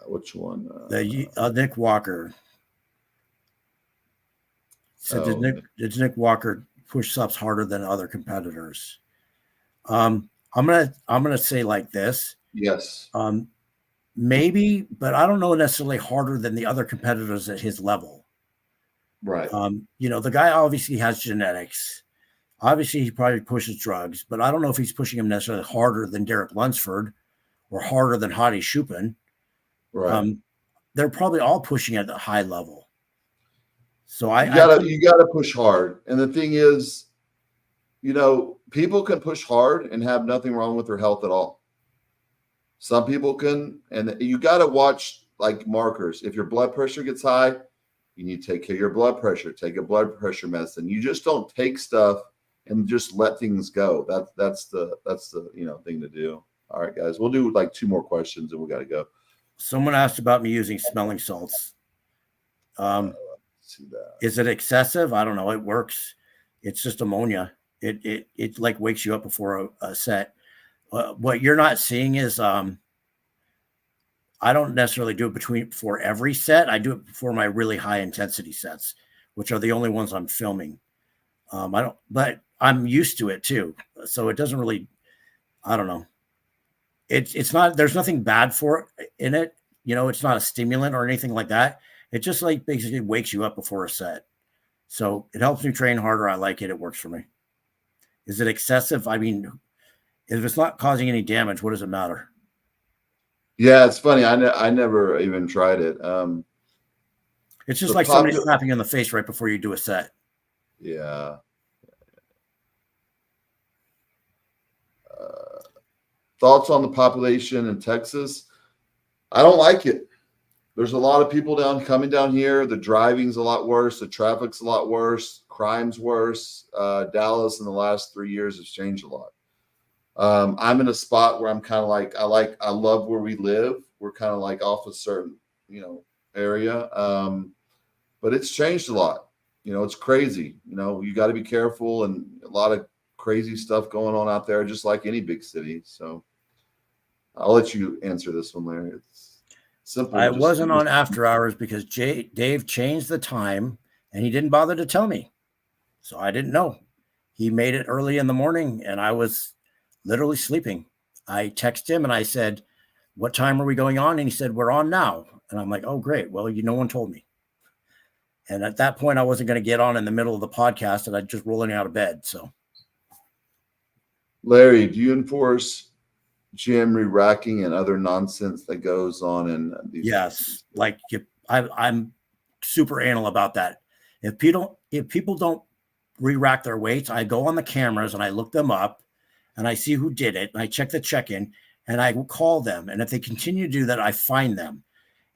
Which one? Nick Walker. So did Nick Walker push ups harder than other competitors? I'm gonna say like this. Yes. Maybe, but I don't know necessarily harder than the other competitors at his level. Right. The guy obviously has genetics. Obviously, he probably pushes drugs, but I don't know if he's pushing him necessarily harder than Derek Lunsford or harder than Hadi Chupin. Right. They're probably all pushing at a high level. So you gotta push hard. And the thing is, people can push hard and have nothing wrong with their health at all. Some people can, and you gotta watch like markers. If your blood pressure gets high, you need to take care of your blood pressure. Take a blood pressure medicine. You just don't take stuff and just let things go. That's the thing to do. All right, guys, we'll do like 2 more questions and we gotta go. Someone asked about me using smelling salts. Is it excessive? I don't know. It works. It's just ammonia. It like wakes you up before a set. What you're not seeing is I don't necessarily do it before every set. I do it before my really high intensity sets, which are the only ones I'm filming. But I'm used to it too. So it doesn't really, I don't know. It's not, there's nothing bad for it in it. It's not a stimulant or anything like that. It just like basically wakes you up before a set. So it helps me train harder. I like it. It works for me. Is it excessive? I mean, if it's not causing any damage, what does it matter? Yeah, it's funny. I never even tried it. It's just like somebody slapping you in the face right before you do a set. Yeah. Thoughts on the population in Texas? I don't like it. There's a lot of people coming down here. The driving's a lot worse. The traffic's a lot worse. Crime's worse. Dallas in the last 3 years has changed a lot. I'm in a spot where I'm kind of like, I love where we live. We're kind of like off a certain, area. But it's changed a lot. It's crazy. You got to be careful, and a lot of crazy stuff going on out there, just like any big city. So I'll let you answer this one, Larry. It's simple. I wasn't on after hours because Dave changed the time and he didn't bother to tell me. So I didn't know. He made it early in the morning and I was literally sleeping. I texted him and I said, "What time are we going on?" And he said, "We're on now." And I'm like, "Oh, great. Well, no one told me." And at that point, I wasn't going to get on in the middle of the podcast and I'd just rolling out of bed. So, Larry, do you enforce gym re-racking and other nonsense that goes on in these? Yes, like I'm super anal about that. If people don't re-rack their weights, I go on the cameras and I look them up and I see who did it and I check the check-in and I will call them. And if they continue to do that, I fine them.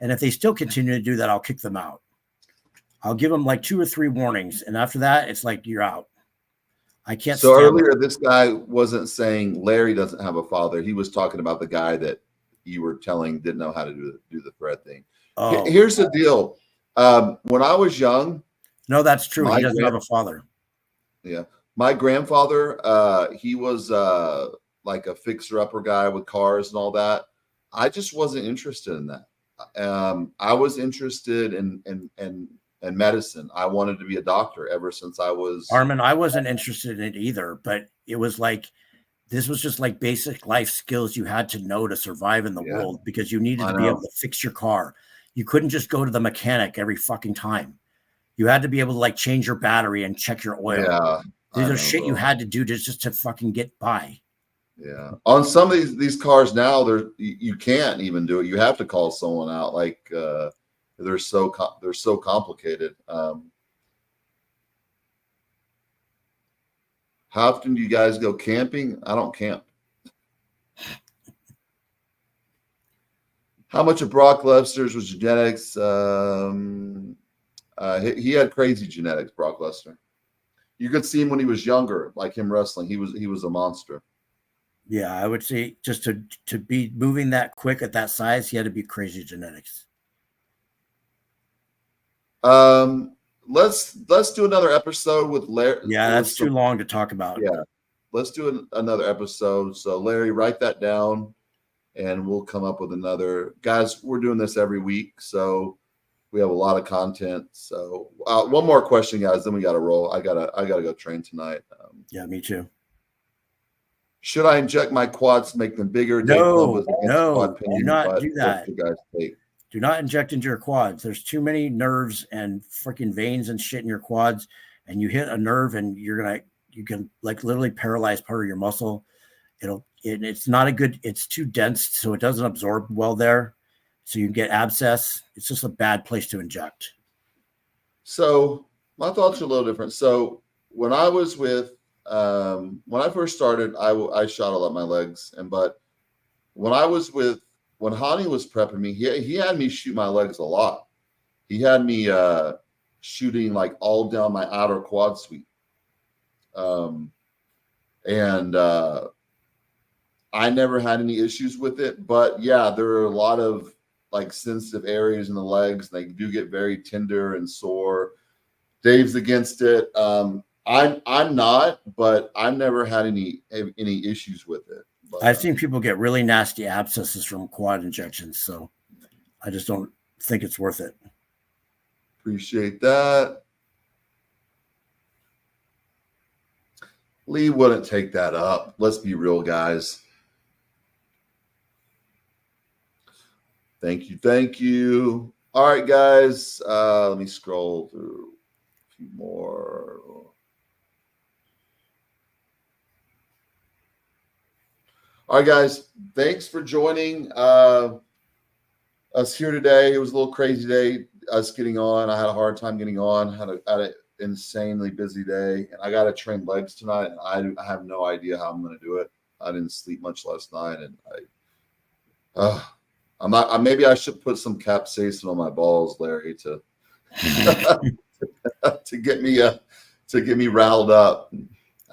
And if they still continue to do that, I'll kick them out. I'll give them like 2 or 3 warnings. And after that, it's like, you're out. I can't. So earlier, this guy wasn't saying Larry doesn't have a father. He was talking about the guy that you were telling didn't know how to do the thread thing. Oh. Here's the deal. When I was young. No, that's true. He doesn't have a father. Yeah. My grandfather, he was like a fixer-upper guy with cars and all that. I just wasn't interested in that. I was interested in medicine. I wanted to be a doctor ever since I was. Armin, I wasn't interested in it either, but it was like, this was just like basic life skills you had to know to survive in the world because you needed to be able to fix your car. You couldn't just go to the mechanic every fucking time. You had to be able to like change your battery and check your oil. Yeah. These are shit you had to do just to fucking get by. Yeah. On some of these cars now, you can't even do it. You have to call someone out. Like they're so complicated. How often do you guys go camping? I don't camp. How much of Brock Lester's was genetics? He had crazy genetics, Brock Lesnar. You could see him when he was younger, like him wrestling. He was a monster. Yeah, I would say just to be moving that quick at that size, he had to be crazy genetics. Let's do another episode with Larry. Yeah, that's too long to talk about. Yeah, let's do another episode. So Larry, write that down, and we'll come up with another. Guys, we're doing this every week, so we have a lot of content. So one more question, guys, then we got to roll. I gotta go train tonight. Yeah, me too. Should I inject my quads to make them bigger? No, do not do that. You guys take? Do not inject into your quads. There's too many nerves and freaking veins and shit in your quads, and you hit a nerve and you can like literally paralyze part of your muscle. It's not a good. It's too dense, so it doesn't absorb well there. So you get abscess. It's just a bad place to inject. So my thoughts are a little different. So when I was with when I first started, I shot a lot of my legs, but when Hani was prepping me, he had me shoot my legs a lot. He had me shooting like all down my outer quad sweep, and I never had any issues with it. But yeah, there are a lot of like sensitive areas in the legs. They do get very tender and sore. Dave's against it. I'm not, but I've never had any issues with it. But, I've seen people get really nasty abscesses from quad injections, so I just don't think it's worth it. Appreciate that. Lee wouldn't take that up. Let's be real, guys. Thank you. All right, guys. Let me scroll through a few more. All right, guys. Thanks for joining us here today. It was a little crazy day, us getting on. I had a hard time getting on. Had an insanely busy day, and I got to train legs tonight. And I have no idea how I'm going to do it. I didn't sleep much last night, and I'm not. Maybe I should put some capsaicin on my balls, Larry, to to get me riled up.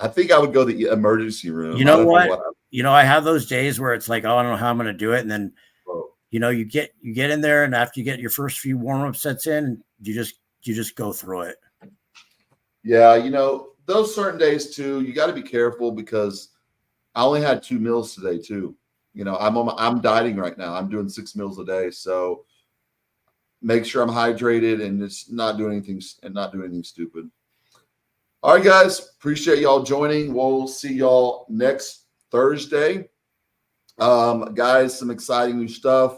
I think I would go to the emergency room. You know what? I have those days where it's like, oh, I don't know how I'm going to do it, and then you get in there, and after you get your first few warm-up sets in, you just go through it. Yeah, those certain days too, you got to be careful because I only had 2 meals today too. I'm dieting right now. I'm doing 6 meals a day, so make sure I'm hydrated and it's not doing anything stupid. All right, guys, appreciate y'all joining. We'll see y'all next Thursday. Guys, some exciting new stuff.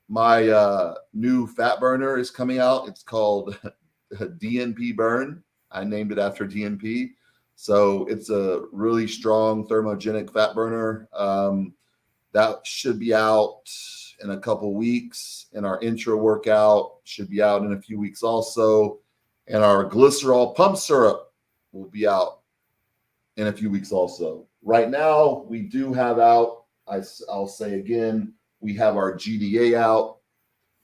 My new fat burner is coming out. It's called DNP Burn. I named it after DNP. So it's a really strong thermogenic fat burner. That should be out in a couple weeks. And our intro workout should be out in a few weeks also. And our glycerol pump syrup will be out in a few weeks also. Right now, we do have out, I'll say again, we have our GDA out.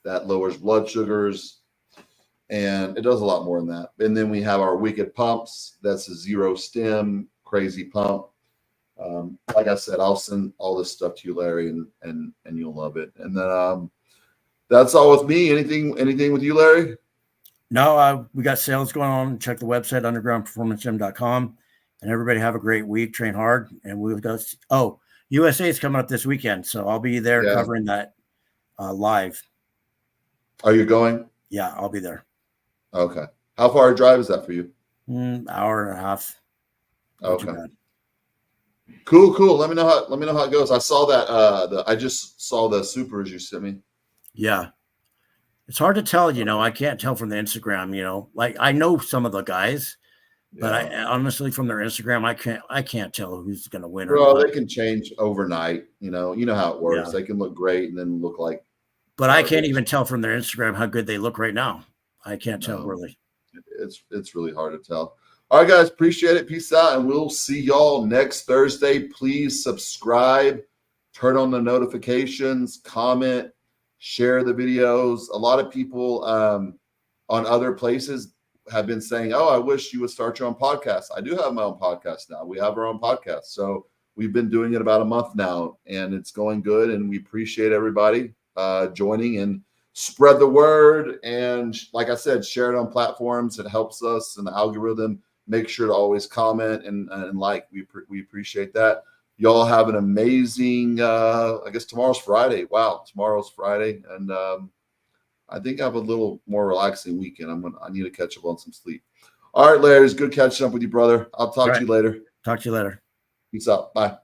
That lowers blood sugars. And it does a lot more than that. And then we have our Wicked Pumps. That's a 0 stem, crazy pump. Like I said, I'll send all this stuff to you, Larry, and you'll love it. And then that's all with me. Anything with you, Larry? No, we got sales going on. Check the website, undergroundperformancegym.com. And everybody have a great week. Train hard. And we've got USA is coming up this weekend, so I'll be there covering that live. Are you going? Yeah, I'll be there. Okay. How far a drive is that for you? Hour and a half. Okay. Cool. Let me know how it goes. I saw that I just saw the supers you sent me. Yeah. It's hard to tell, I can't tell from the Instagram, like I know some of the guys, but I honestly from their Instagram, I can't tell who's going to win or Bro, not. they can change overnight. You know how it works. Yeah. They can look great and then look like. But I can't even tell from their Instagram how good they look right now. I can't tell really. It's really hard to tell. All right, guys, appreciate it. Peace out, and we'll see y'all next Thursday. Please subscribe, turn on the notifications, comment, share the videos. A lot of people on other places have been saying, "Oh, I wish you would start your own podcast." I do have my own podcast now. We have our own podcast, so we've been doing it about a month now, and it's going good. And we appreciate everybody joining and spread the word. And like I said, share it on platforms. It helps us in the algorithm. Make sure to always comment and like. We appreciate that. Y'all have an amazing. I guess tomorrow's Friday. Wow, tomorrow's Friday, and I think I have a little more relaxing weekend. I need to catch up on some sleep. All right, Larry, it's good catching up with you, brother. I'll talk to you later. Talk to you later. Peace out. Bye.